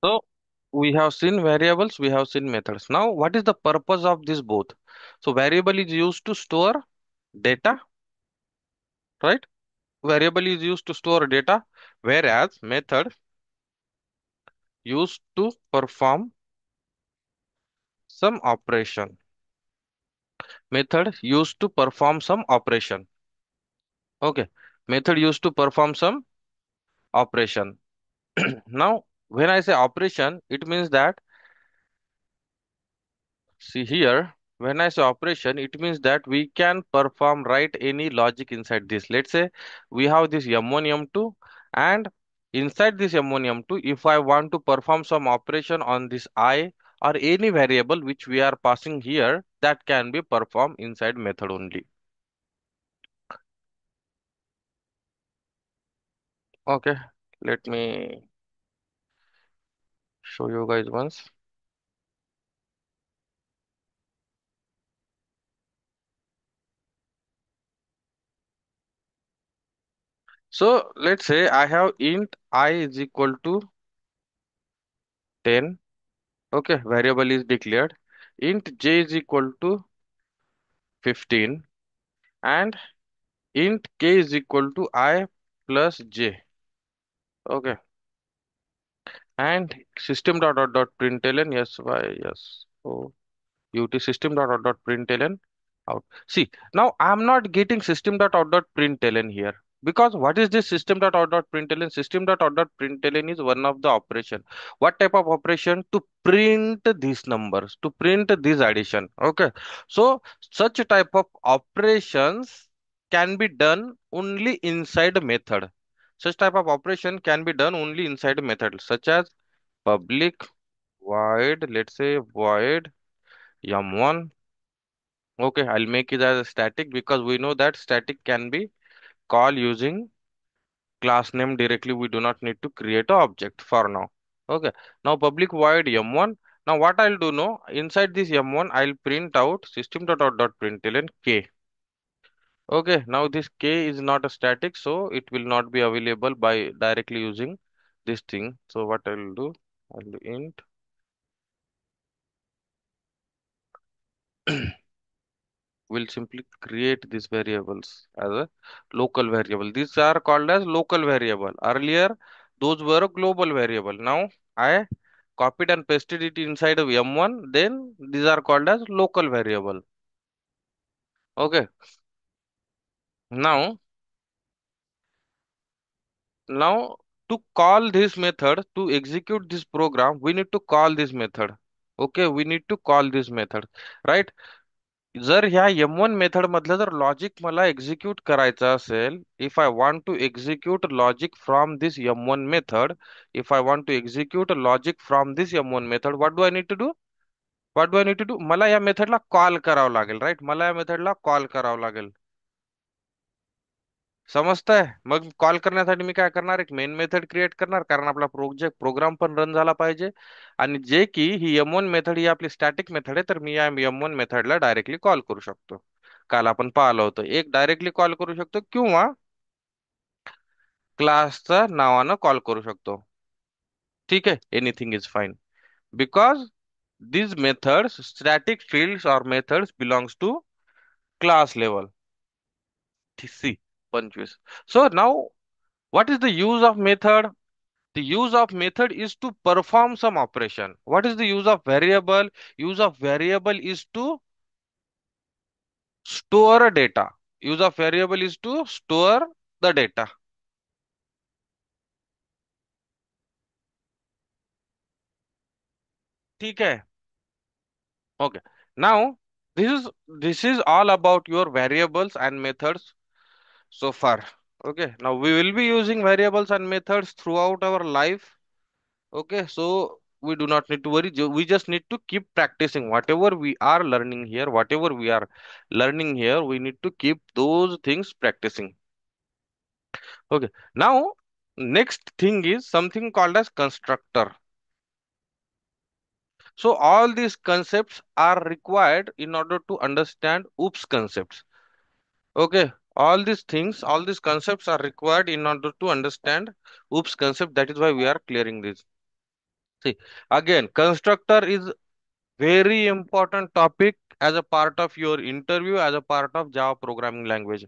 So we have seen variables, we have seen methods. Now, what is the purpose of this both? So variable is used to store data, right? Variable is used to store data, whereas method used to perform some operation. Method used to perform some operation. Okay. Method used to perform some operation. Now, when I say operation, it means that, see here, when I say operation, it means that we can perform write any logic inside this. Let's say we have this M1, M2, and inside this M1, M2, if I want to perform some operation on this I or any variable which we are passing here, that can be performed inside method only. Okay, let me show you guys once. So let's say I have int I is equal to 10. Okay, variable is declared. Int j is equal to 15 and int k is equal to I plus j. Okay, and system dot println, yes, why, yes, oh, ut system dot println out. See, now I'm not getting system dot println here, because what is this system dot println? System dot println is one of the operation. What type of operation? To print these numbers, to print this addition. Okay, so such type of operations can be done only inside method. Such type of operation can be done only inside method, such as public void, let's say void yum1. Okay, I'll make it as a static because we know that static can be called using class name directly. We do not need to create a object for now. Okay, now public void m1. Now what I'll do now, inside this m1, I'll print out system dot println k. Okay, now this k is not a static, so it will not be available by directly using this thing. So what I'll do int. Will simply create these variables as a local variable. These are called as local variable. Earlier, those were a global variable. Now, I copied and pasted it inside of M1. Then these are called as local variable. Okay. Now, now to call this method, to execute this program, we need to call this method. Okay, we need to call this method, right? जर ह्या M1 method मधलं जर logic मला execute करायचं असेल, if I want to execute logic from this M1 method, if I want to execute logic from this M1 method, what do I need to do? What do I need to do? मला या मेथडला call करावं लागेल, right? मला या मेथडला call करावं लागेल. समजतंय? मग कॉल करण्यासाठी मी काय करणार? एक मेन मेथड क्रिएट करणार, कारण आपला प्रोजेक्ट प्रोग्राम पण रन झाला पाहिजे. आणि जे की ही M1 मेथड ही आपली स्टॅटिक मेथड आहे, तर मी या M1 मेथडला डायरेक्टली कॉल करू शकतो. काल आपण पाहिलं होतं, एक डायरेक्टली कॉल करू शकतो किंवा क्लासचा नावानं कॉल करू शकतो. ठीक आहे, anything is fine, because these methods, static fields or methods belongs to class level. C 25. So now, what is the use of method? The use of method is to perform some operation. What is the use of variable? Use of variable is to store a data. Use of variable is to store the data. ठीक है? Okay. Now, this is all about your variables and methods so far. Okay. Now we will be using variables and methods throughout our life. Okay, so we do not need to worry. We just need to keep practicing whatever we are learning here, whatever we are learning here, we need to keep those things practicing. Okay, now next thing is something called as constructor. So all these concepts are required in order to understand OOPS concepts. Okay, all these things, all these concepts are required in order to understand OOPS concept. That is why we are clearing this. See, again, constructor is very important topic as a part of your interview as a part of Java programming language.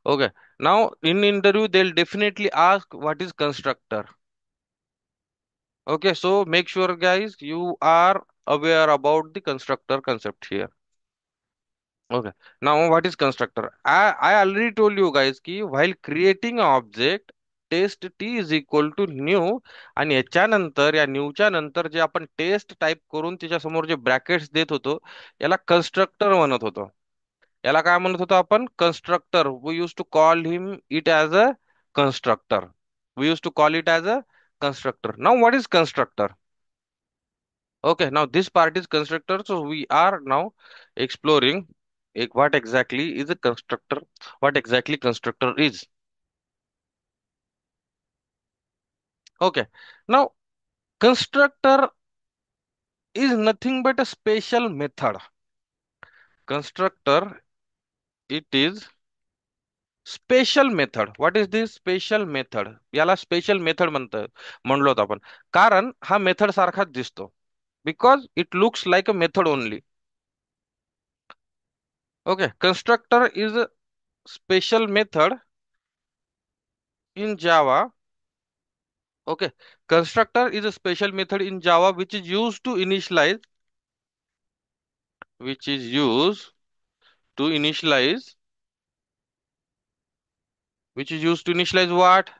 Okay. Now in interview they'll definitely ask what is constructor. Okay, so make sure guys you are aware about the constructor concept here. Okay. Now what is constructor? I already told you guys ki while creating an object test T is equal to new आणि याच्यानंतर या न्यूच्या नंतर जे आपण taste type करून त्याच्या समोर जे ब्रॅकेट्स देत होतो याला कन्स्ट्रक्टर म्हणत होतो. याला काय म्हणत होतो आपण? Constructor. We use to call him it as a constructor. We use to call it as a constructor. Now, what is constructor? Okay, now this part is constructor. So we are now exploring what exactly is a constructor, what exactly constructor is. Okay, now constructor is nothing but a special method. Constructor, it is special method. What is this special method? याला special method म्हणलो होतो आपण, कारण हा method सारखाच दिसतो. Because it looks like a method only. Okay, constructor is a special method in Java. Okay, constructor is a special method in Java which is used to initialize, which is used to initialize what?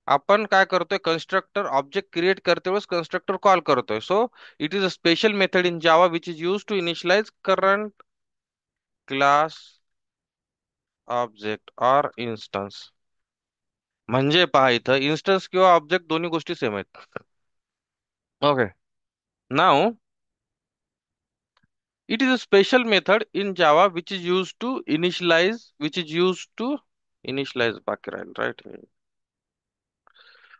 आपण काय करतोय? Constructor object create करते वेळेस constructor call करतोय. So it is a special method in Java which is use to initialise current class object or instance. म्हणजे पहा इथं instance किंवा ऑब्जेक्ट दोन्ही गोष्टी सेम आहेत. Okay, now it is a special method in Java which is used to initialize background, right?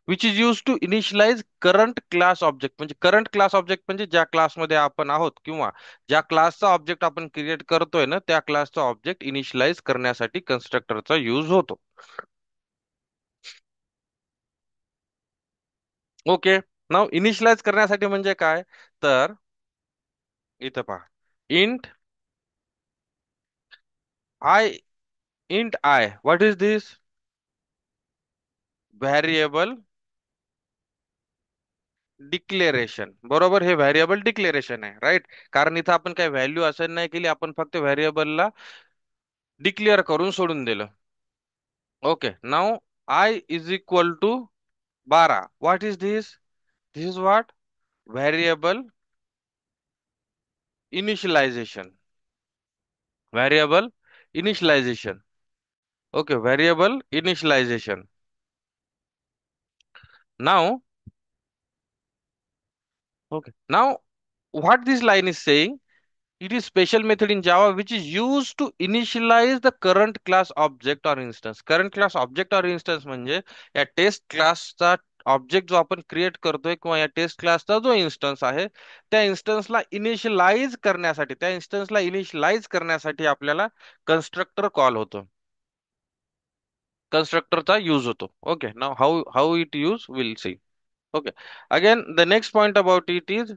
Which is used to initialize current class object. म्हणजे current class object म्हणजे ज्या क्लासमध्ये आपण आहोत किंवा ज्या क्लासचा ऑब्जेक्ट आपण क्रिएट करतोय ना त्या क्लासचा ऑब्जेक्ट इनिशियलाइज करण्यासाठी कन्स्ट्रक्टरचा यूज होतो. ओके, नाव इनिशियलाइज करण्यासाठी म्हणजे काय? तर इथं पहा, int I, int I, what is this? Variable declaration. बरोबर, हे व्हॅरिएबल डिक्लेरेशन आहे, राईट? कारण इथं आपण काही व्हॅल्यू असाइन नाही केली, आपण फक्त व्हॅरिएबलला डिक्लेअर करून सोडून दिलं. Okay, now I is equal to 12. What is this? This is what? Variable initialisation. Variable initialisation. Okay, variable initialisation. Now, okay, now what this line is saying, it is special method in Java which is used to initialize the current class object or instance. Current class object or instance म्हणजे या taste क्लासचा object जो आपण create करतोय किंवा या taste क्लासचा जो इन्स्टन्स आहे त्या इन्स्टन्सला इनिशियलाइज करण्यासाठी आपल्याला कन्स्ट्रक्टर कॉल होतो, कन्स्ट्रक्टरचा यूज होतो. Okay, now how how it use will see. Okay. Again, the next point about it is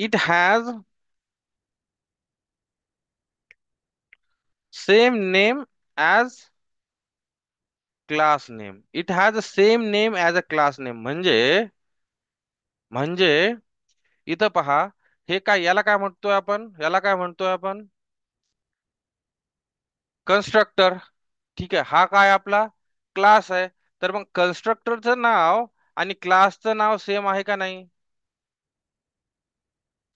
it has same name as class name. It has the same name as a class name. म्हणजे इथं पहा, हे काय, याला काय म्हणतोय आपण? याला काय म्हणतोय आपण? कन्स्ट्रक्टर. ठीक आहे, हा काय आपला क्लास आहे. तर मग कन्स्ट्रक्टरचं नाव आणि क्लासचं नाव सेम आहे का नाही?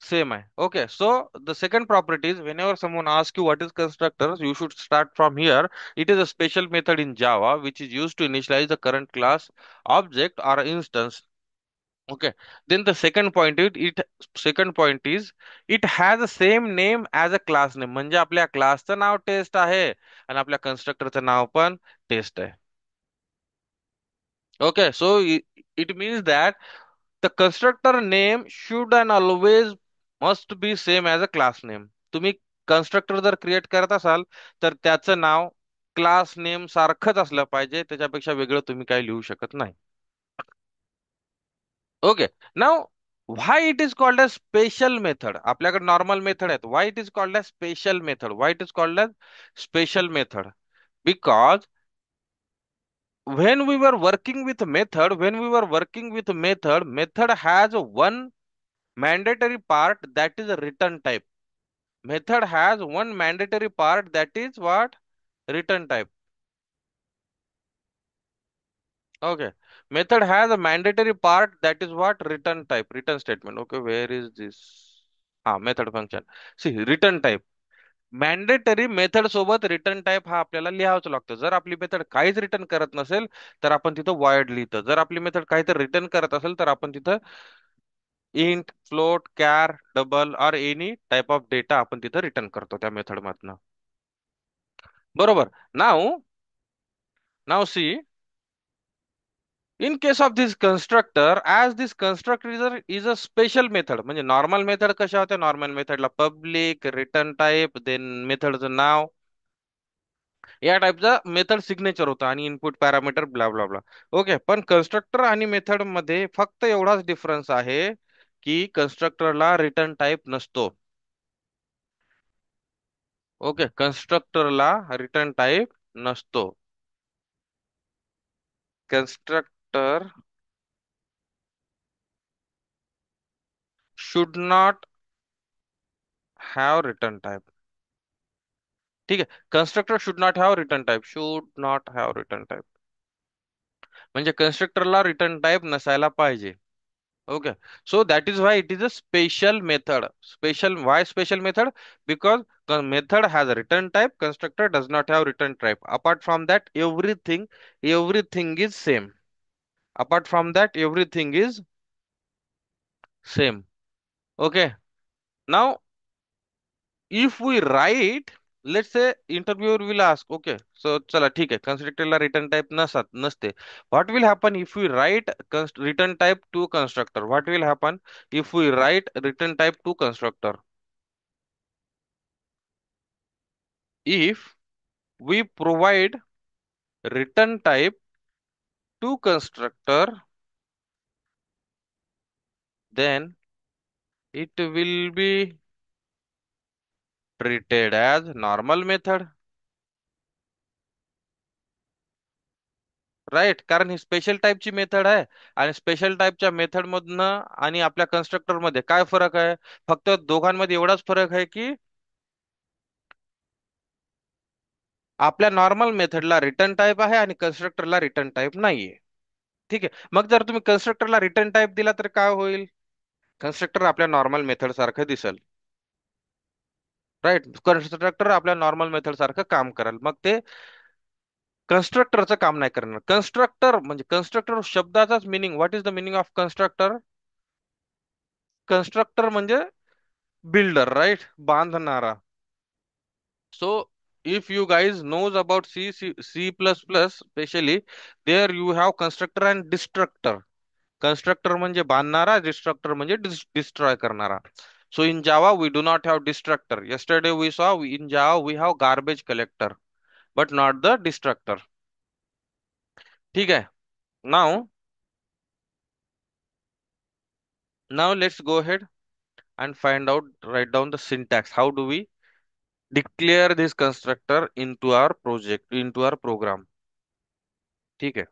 Same आहे. Okay, so the second property is whenever someone asks you what is constructor, you should start from here. It is a special method in Java which is used to initialize the current class, object, or instance. Okay. Then the second point is it has the same name as a class name. म्हणजे आपल्या क्लासचं नाव taste आहे आणि आपल्या कन्स्ट्रक्टरचं नाव पण taste आहे. Okay, so it means that the constructor name should and always must be same as a class name. तुम्ही constructor जर create करत असाल तर त्याचं नाव क्लास नेम सारखंच असलं पाहिजे, त्याच्यापेक्षा वेगळं तुम्ही काही लिहू शकत नाही. Okay. Now why it is called as special method. आपल्याकडे नॉर्मल मेथड आहेत. Why it is called as special method? Why it is called as special method? Because when we were working with method has one mandatory part, that is a return type. Method has one mandatory part, that is what? Return type. Okay. Method has a mandatory part, that is what? Return type, return statement. Okay, where is this? Method function. See, return type. Mandatory method सोबत return type हा आपल्याला लिहावाच लागतो. जर आपली method काहीच return करत नसेल तर आपण तिथं वॉइड लिहितो. जर आपली मेथड काहीतरी रिटर्न करत असेल तर आपण तिथं int, float, char, double or any type of data आपण तिथं रिटर्न करतो त्या मेथड मधनं. बरोबर. Now now see, in case of this constructor, as this constructor is a special method. म्हणजे नॉर्मल मेथड कशा होत्या? नॉर्मल मेथडला पब्लिक, रिटर्न टाइप, देन मेथडचं नाव, या टाईपचा मेथड सिग्नेचर होता आणि input parameter bla bla bla. Okay. पण कन्स्ट्रक्टर आणि मेथड मध्ये फक्त एवढाच डिफरन्स आहे की कन्स्ट्रक्टरला रिटर्न टाइप नसतो. ओके. कन्स्ट्रक्टरला रिटर्न टाइप नसतो. Constructor should not have return type. ठीक आहे. Constructor should not have return type. Should not have return type म्हणजे कन्स्ट्रक्टरला रिटर्न टाइप नसायला पाहिजे. Okay, so that is why it is a special method. Special, why special method? Because the method has a return type, constructor does not have return type. Apart from that, everything is same. Apart from that, everything is same. Okay. Now, if we write, let's say interviewer will ask, okay, so चला ठीक आहे, constructor ला return type नसते. What will happen if we write return type to constructor? What will happen if we write return type to constructor? If we provide return type to constructor, then it will be treated as normal method. Right. कारण ही special टाईपची method आहे आणि special टाईपच्या method मधनं आणि आपल्या constructor मध्ये काय फरक आहे? फक्त दोघांमध्ये एवढाच फरक आहे की आपल्या नॉर्मल मेथडला रिटर्न टाइप आहे आणि कन्स्ट्रक्टरला रिटर्न टाइप नाहीये. ठीक आहे. मग जर तुम्ही कन्स्ट्रक्टरला रिटर्न टाइप दिला तर काय होईल? कन्स्ट्रक्टर आपल्या नॉर्मल मेथड सारखं दिसेल. राईट. कन्स्ट्रक्टर आपल्या नॉर्मल मेथड सारखं काम करेल. मग ते कन्स्ट्रक्टरचं काम नाही करणार. कन्स्ट्रक्टर म्हणजे कन्स्ट्रक्टर शब्दाचाच meaning. What is the meaning of constructor? Constructor म्हणजे बिल्डर, राईट, बांधणारा. So if you guys knows about C++, especially there you have constructor and destructor. Constructor म्हणजे बांधणारा, destructor म्हणजे destroy करणारा. So in Java we do not have destructor. Yesterday we saw in Java we have garbage collector, but not the destructor. ठीक है. Now, now let's go ahead and find out, write down the syntax. How do we declare this constructor into our project, into our program? ठीक है.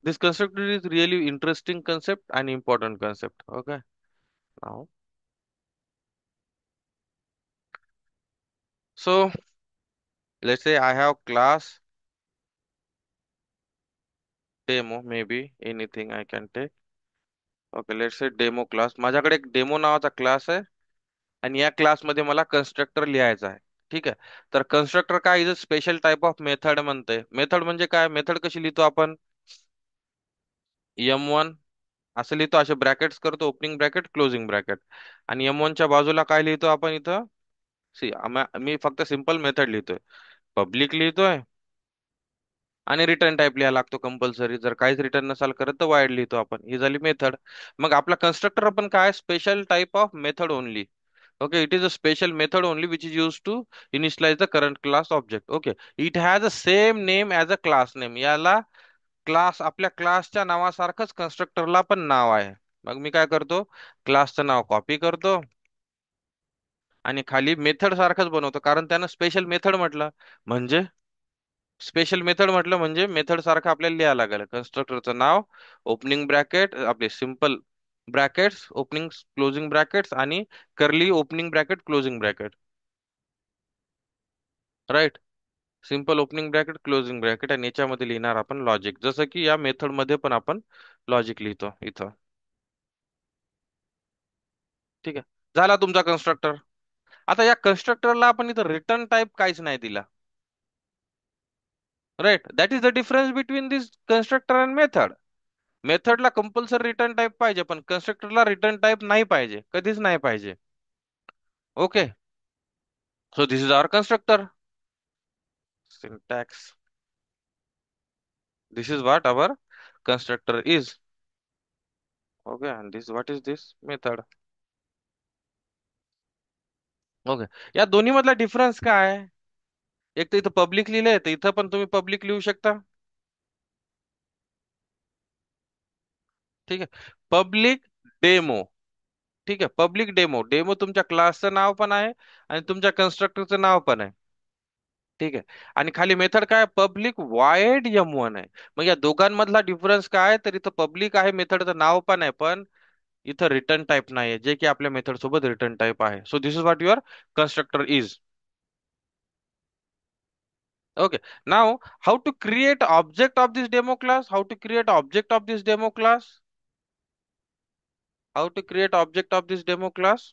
This constructor is really interesting concept and important concept. Okay. Now, so let's say I have class demo, maybe anything I can take. Okay, let's say demo class. माझ्याकडे एक demo नावाचा class आहे आणि या क्लासमध्ये मला कन्स्ट्रक्टर लिहायचा आहे. ठीक आहे. तर कन्स्ट्रक्टर काय is a special type of method म्हणते. मेथड म्हणजे काय? मेथड कशी लिहितो आपण? M1 असं लिहितो, असे ब्रॅकेट्स करतो, ओपनिंग ब्रॅकेट, क्लोजिंग ब्रॅकेट. आणि M1 च्या बाजूला काय लिहितो आपण इथं? सी, मी फक्त सिंपल मेथड लिहितोय. पब्लिक लिहितोय आणि रिटर्न टाइप लिहायला लागतो कंपल्सरी. जर काहीच रिटर्न नसाल करत तर वाईड लिहितो आपण. ही झाली मेथड. मग आपला कन्स्ट्रक्टर आपण काय? Special type of method only. Okay, it is a special method only which is used to initialize the current class object. Okay, it has the same name as a class name. याला class आपल्या क्लासच्या नावासारखंच कन्स्ट्रक्टरला पण नाव आहे. मग मी काय करतो, क्लासचं नाव copy करतो आणि खाली मेथड सारखंच बनवतो, कारण त्यानं स्पेशल मेथड म्हटलं म्हणजे स्पेशल मेथड म्हटलं म्हणजे मेथड सारखं आपल्याला लिहायला लागेल. कन्स्ट्रक्टरचं नाव, ओपनिंग ब्रॅकेट, आपले simple brackets, opening closing brackets आणि curly opening bracket closing bracket. Right. Simple opening bracket closing bracket आणि याच्यामध्ये लिहिणार आपण लॉजिक, जसं की या मेथड मध्ये पण आपण लॉजिक लिहितो इथं. ठीक आहे, झाला तुमचा कन्स्ट्रक्टर. आता या कन्स्ट्रक्टरला आपण इथं रिटर्न टाइप काहीच नाही दिला. Right, that is the difference between this constructor and method. मेथडला कंपल्सरी रिटर्न टाइप पाहिजे, पण कन्स्ट्रक्टरला रिटर्न टाइप नाही पाहिजे, कधीच नाही पाहिजे. Okay, so this is our constructor. Syntax, this is what our constructor is. Okay, and this what is this method. Okay, या दोन्ही मधला डिफरन्स काय आहे? एक तर इथं पब्लिक लिहिलंय, तर इथं पण तुम्ही पब्लिक लिहू शकता. ठीक आहे, पब्लिक डेमो. ठीक आहे, पब्लिक डेमो, डेमो तुमच्या क्लासचं नाव पण आहे आणि तुमच्या कन्स्ट्रक्टरचं नाव पण आहे. ठीक आहे, आणि खाली मेथड काय, पब्लिक वायड M1 आहे. मग या दोघांमधला डिफरन्स काय, तर इथं पब्लिक आहे, मेथडचं नाव पण आहे, पण इथं रिटर्न टाइप नाही आहे, जे की आपल्या मेथड सोबत रिटर्न टाइप आहे. So this is what your constructor is. Okay. Now, how to create object of this demo class? How to create object of this demo class? How to create object of this demo class?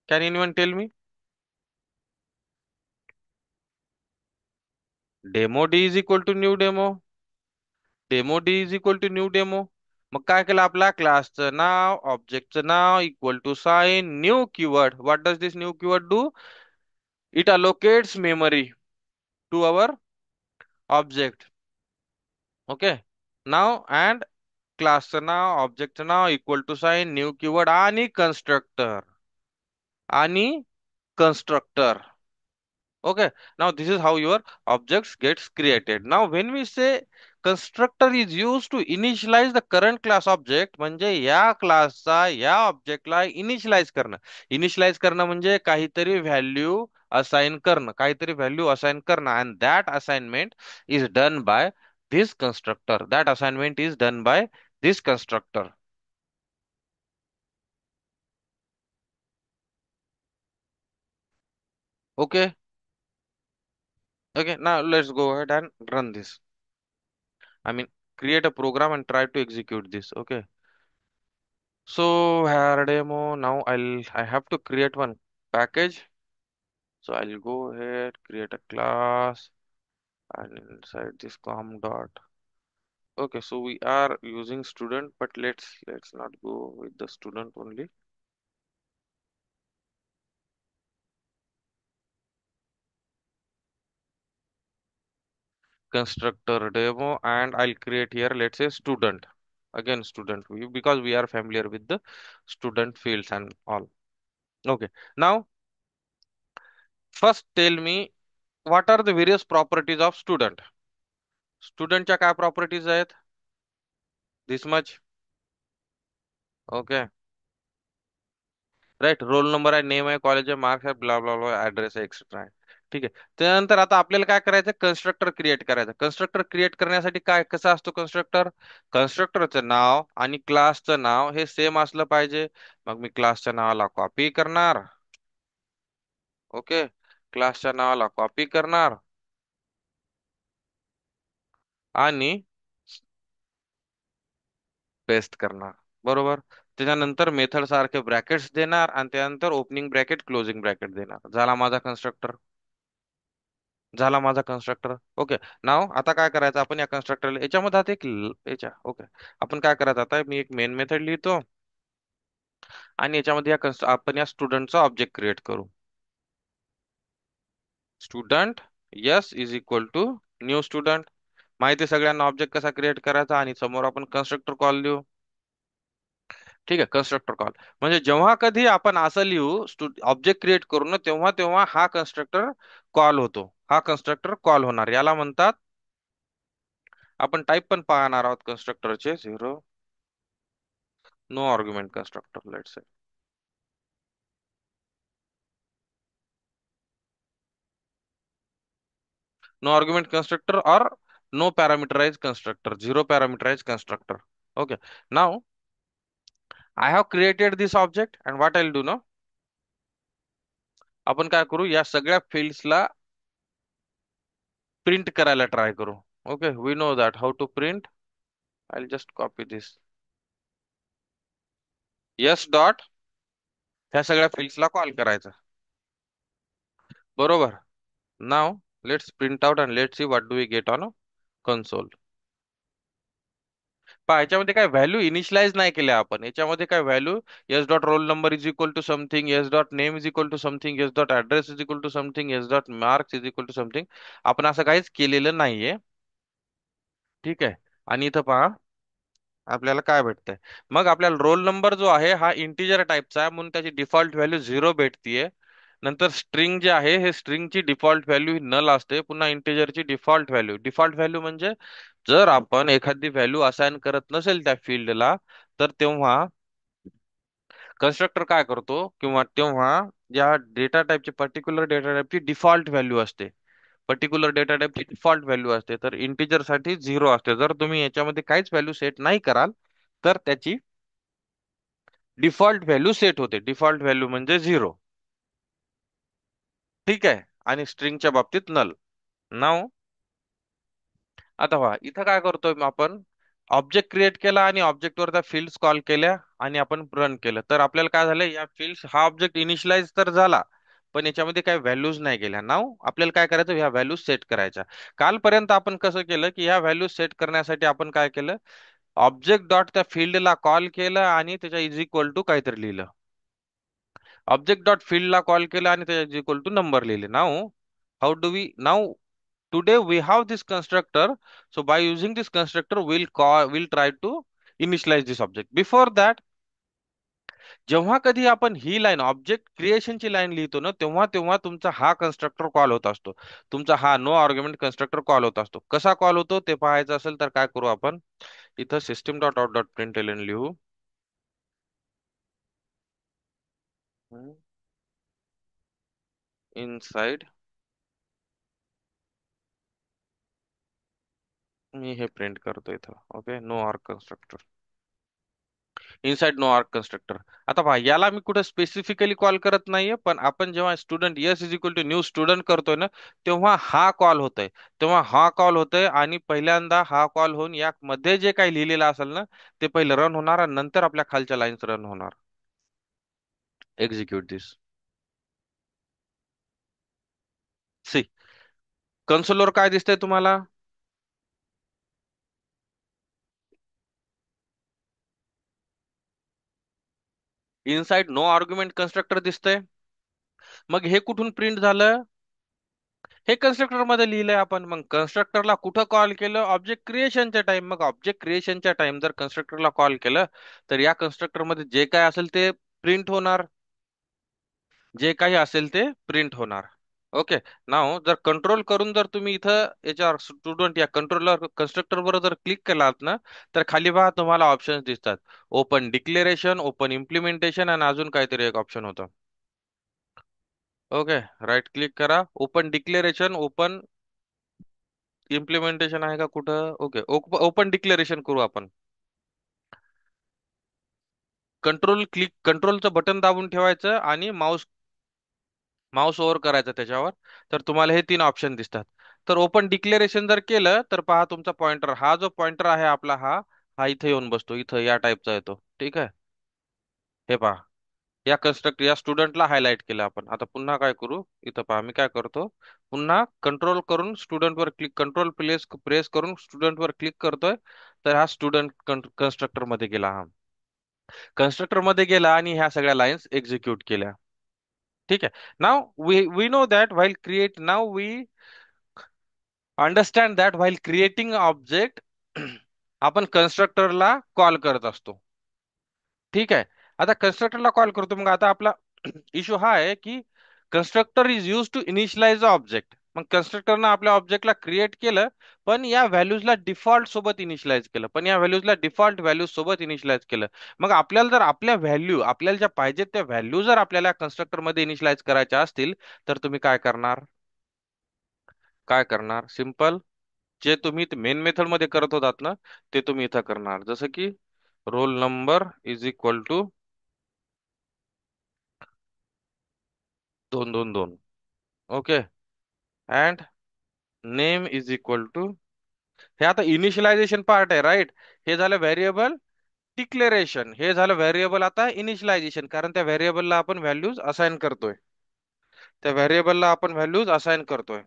Can anyone tell me? Demo D is equal to new demo. Demo D is equal to new demo. मग काय केलं, आपला क्लासचं नाव, ऑब्जेक्टचं नाव equal to sign new keyword. What does this new keyword do? It allocates memory to our object. Okay. Now and क्लासचं नाव, ऑब्जेक्टचं नाव equal to sign new keyword आणि कन्स्ट्रक्टर. आणि constructor. Okay, now this is how your objects gets created. Now when we say constructor is used to initialize the current class object, म्हणजे या क्लासचा या ऑब्जेक्टला इनिशियलाइज करणं. इनिशियलाइज करणं म्हणजे काहीतरी व्हॅल्यू असाइन करणं, काहीतरी व्हॅल्यू असाइन करणं, and that assignment is done by this constructor. That assignment is done by this constructor. Okay, okay, now let's go ahead and run this. I mean, create a program and try to execute this. Okay. So here demo. Now I have to create one package. So I'll go ahead, create a class and inside this com dot. Okay, so we are using student, but let's not go with the student only. Constructor demo, and I'll create here, let's say student. Again, student, because we are familiar with the student fields and all. Okay. Now first tell me, what are the various properties of student? स्टुडंटच्या काय properties आहेत? This much. Okay. Right, roll number आहे, name आहे, college आहे, marks आहे, bla bla bla, address आहे, etcetera आहे. ठीक आहे, त्यानंतर आता आपल्याला काय करायचं, कन्स्ट्रक्टर क्रिएट करायचं. कन्स्ट्रक्टर क्रिएट करण्यासाठी काय कसं असतो कन्स्ट्रक्टर, कन्स्ट्रक्टरचं नाव आणि क्लासचं नाव हे सेम असलं पाहिजे. मग मी क्लासच्या नावाला कॉपी करणार. ओके, क्लासच्या नावाला कॉपी करणार आणि पेस्ट करणार. बरोबर. त्याच्यानंतर मेथड सारखे ब्रॅकेट्स देणार आणि त्यानंतर ओपनिंग ब्रॅकेट क्लोजिंग ब्रॅकेट देणार. झाला माझा कन्स्ट्रक्टर. झाला माझा कन्स्ट्रक्टर. ओके. नाव आता काय करायचं, आपण या कन्स्ट्रक्टरला याच्यामध्ये आता एक ओके, आपण काय करायचं आता, मी एक मेन मेथड लिहितो आणि याच्यामध्ये आपण या स्टुडंटचा ऑब्जेक्ट क्रिएट करू. Student s is equal to new student. माहिती सगळ्यांना ऑब्जेक्ट कसा क्रिएट करायचा, आणि समोर आपण कन्स्ट्रक्टर कॉल देऊ. ठीक आहे, कन्स्ट्रक्टर कॉल म्हणजे जेव्हा कधी आपण असं लिहू ऑब्जेक्ट क्रिएट करू ना, तेव्हा तेव्हा हा कन्स्ट्रक्टर कॉल होतो, हा कन्स्ट्रक्टर कॉल होणार, याला म्हणतात आपण टाईप पण पाहणार आहोत कन्स्ट्रक्टरचे. Zero no argument constructor, let's say. No argument constructor और no parameterized constructor, zero parameterized constructor. Okay, now I have created this object and what I'll do now, आपण काय करू, या सगळ्या fieldsला प्रिंट करायला ट्राय करू. Okay, we know that how to print. I just copy this. S dot, ह्या सगळ्या fieldsला कॉल करायचं. बरोबर. Now let's print out and let's see what do we get on console. पहा याच्यामध्ये काय व्हॅल्यू इनिशियलाइज नाही केल्या आपण. याच्यामध्ये काय value, s dot roll number is equal to something, s dot name is equal to something, s dot address is equal to something, s dot marks is equal to something. आपण असं काहीच केलेलं नाहीये. ठीक आहे. आणि इथं पहा आपल्याला काय भेटतंय. मग आपल्याला रोल नंबर जो आहे हा इंटिजर टाईपचा आहे म्हणून त्याची डिफॉल्ट व्हॅल्यू 0 भेटतीये. नंतर स्ट्रिंग जे आहे हे स्ट्रिंगची डिफॉल्ट व्हॅल्यू ही नल असते. पुन्हा इंटिजरची डिफॉल्ट व्हॅल्यू म्हणजे जर आपण एखादी व्हॅल्यू असाइन करत नसेल त्या फील्डला, तर तेव्हा कन्स्ट्रक्टर काय करतो, किंवा तेव्हा या डेटा टाईपची पर्टिक्युलर डेटा टाईपची डिफॉल्ट व्हॅल्यू असते. पर्टिक्युलर डेटा टाईपची डिफॉल्ट व्हॅल्यू असते, तर इंटिजर साठी 0 असते. जर तुम्ही याच्यामध्ये काहीच व्हॅल्यू सेट नाही कराल तर त्याची डिफॉल्ट व्हॅल्यू सेट होते. डिफॉल्ट व्हॅल्यू म्हणजे 0. ठीक आहे. आणि स्ट्रिंगच्या बाबतीत नल. नाव आता पहा इथं काय करतोय मग आपण, ऑब्जेक्ट क्रिएट केला आणि ऑब्जेक्ट वर त्या फील्ड्स कॉल केल्या आणि आपण रन केलं, तर आपल्याला काय झालं, या फील्ड्स हा ऑब्जेक्ट इनिशियलाइज तर झाला पण याच्यामध्ये काही व्हॅल्यूज नाही गेल्या. नाव आपल्याला काय करायचं, ह्या व्हॅल्यूज सेट करायच्या. कालपर्यंत आपण कसं केलं की ह्या व्हॅल्यूज सेट करण्यासाठी आपण काय केलं, ऑब्जेक्ट डॉट त्या फील्डला कॉल केलं आणि त्याच्या इज इक्वल टू काहीतरी लिहिलं. ऑब्जेक्ट डॉट फील्डला कॉल केलं आणि त्याच्या इज इक्वल टू नंबर लिहिले. Now how do we now, today we have this constructor, so by using this constructor we'll try to initialize this object. Before that, जेव्हा कधी आपण ही line object क्रिएशनची line लिहितो ना, तेव्हा तेव्हा तुमचा हा कन्स्ट्रक्टर कॉल होत असतो. तुमचा हा नो आर्ग्युमेंट कन्स्ट्रक्टर कॉल होत असतो. कसा कॉल होतो ते पाहायचं असेल तर काय करू आपण, इथं system dot out dot println लिहू. इनसाइड, मी हे प्रिंट करतो इथं. Okay, no arg constructor, inside no arg constructor. आता पहा याला मी कुठे स्पेसिफिकली कॉल करत नाहीये, पण आपण जेव्हा student s is equal to new student करतोय ना, तेव्हा हा कॉल होतोय. आणि पहिल्यांदा हा कॉल होऊन या मध्ये जे काही लिहिलेलं असेल ना, ते पहिलं रन होणार आणि नंतर आपल्या खालच्या लाईन्स रन होणार. Execute this. सी, कन्सोलवर काय दिसतंय तुम्हाला, इनसाइड नो आर्ग्युमेंट कन्स्ट्रक्टर दिसतंय. मग हे कुठून प्रिंट झालं, हे कन्स्ट्रक्टर मध्ये लिहिलंय आपण. मग कन्स्ट्रक्टरला कुठं कॉल केलं, ऑब्जेक्ट क्रिएशनच्या टाइम. मग ऑब्जेक्ट क्रिएशनच्या टाइम जर कन्स्ट्रक्टरला कॉल केलं तर या कन्स्ट्रक्टर मध्ये जे काय असेल ते प्रिंट होणार. जे काही असेल ते प्रिंट होणार. ओके. नाव जर कंट्रोल करून जर तुम्ही इथं याच्यावर स्टुडंट या कंट्रोलर कन्स्ट्रक्टर वर जर क्लिक केलात ना, तर खाली पहा तुम्हाला ऑप्शन्स दिसतात. ओपन डिक्लेरेशन, ओपन इम्प्लिमेंटेशन आणि अजून काहीतरी एक ऑप्शन होतं. ओके, राईट क्लिक करा, ओपन डिक्लेरेशन, ओपन इम्प्लिमेंटेशन आहे का कुठं. ओके, ओपन डिक्लेरेशन करू आपण. कंट्रोलचं बटन दाबून ठेवायचं आणि माऊस माऊस ओव्हर करायचं त्याच्यावर, तर तुम्हाला हे 3 ऑप्शन दिसतात. तर ओपन डिक्लेरेशन जर केलं तर पहा तुमचा पॉइंटर, हा जो पॉइंटर आहे आपला, हा हा इथे येऊन बसतो. इथं या टाईपचा येतो. ठीक आहे. हे पहा, या स्टुडंटला हायलाइट केलं आपण. आता पुन्हा काय करू, इथं पहा मी काय करतो, पुन्हा कंट्रोल करून स्टुडंट वर क्लिक, कंट्रोल प्लेस प्रेस करून स्टुडंट वर क्लिक करतोय. तर हा स्टुडंट कन्स्ट्रक्टर मध्ये गेला. हा कन्स्ट्रक्टर मध्ये गेला आणि ह्या सगळ्या लाईन्स एक्झिक्यूट केल्या. ठीक आहे. Now we know that while create, now we understand that while creating object आपण कन्स्ट्रक्टरला कॉल करत असतो. ठीक आहे. आता कन्स्ट्रक्टरला कॉल करतो. मग आता आपला इश्यू हा आहे की constructor is use to initialize object. मग कन्स्ट्रक्टरनं आपल्या ऑब्जेक्टला क्रिएट केलं, पण या व्हॅल्यूजला डिफॉल्ट सोबत इनिशियलाइज केलं, पण या व्हॅल्यूजला डिफॉल्ट व्हॅल्यूज सोबत इनिशियलाइज केलं. मग आपल्याला जर आपल्या व्हॅल्यू, आपल्याला ज्या पाहिजेत त्या व्हॅल्यू जर आपल्याला कन्स्ट्रक्टर मध्ये इनिशियलाइज करायच्या असतील, तर तुम्ही काय करणार? काय करणार? सिंपल. जे तुम्ही मेन मेथड मध्ये करत होतात ना, ते तुम्ही इथं करणार. जसं की roll number is equal to 222. Okay. And name is equal to, हे आता इनिशियलायझेशन पार्ट आहे, राईट? हे झालं व्हेरिएबल डिक्लेरेशन, हे झालं व्हेरिएबल आता इनिशियलायझेशन, कारण त्या व्हेरिएबलला आपण व्हॅल्यूज असाइन करतोय. त्या व्हेरिएबलला आपण व्हॅल्यूज असाइन करतोय.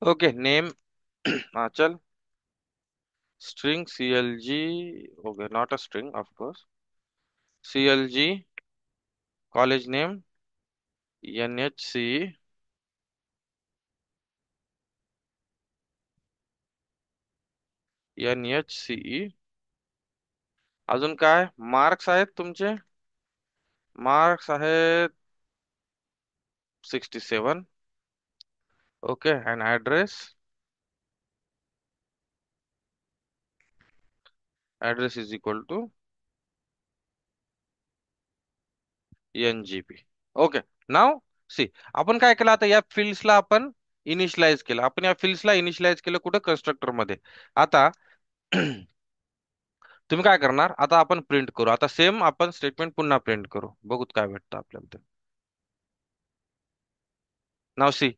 ओके. नेम चल string CLG. Okay, not a string of course. CLG college name NHCE. NHCE. अजून काय मार्क्स आहेत तुमचे? मार्क्स आहेत 67. Okay. And address, address is equal to NGP. Okay. Now see, आपण काय केलं आता? या फिल्ड्सला आपण इनिशियलाइज केलं. आपण या फिल्ड्सला इनिशियलाइज केलं कुठं? कन्स्ट्रक्टर मध्ये. आता तुम्ही काय करणार? आता आपण प्रिंट करू. आता सेम आपण स्टेटमेंट पुन्हा प्रिंट करू, बघूत काय भेटतं आपल्याला ते. नाव सी,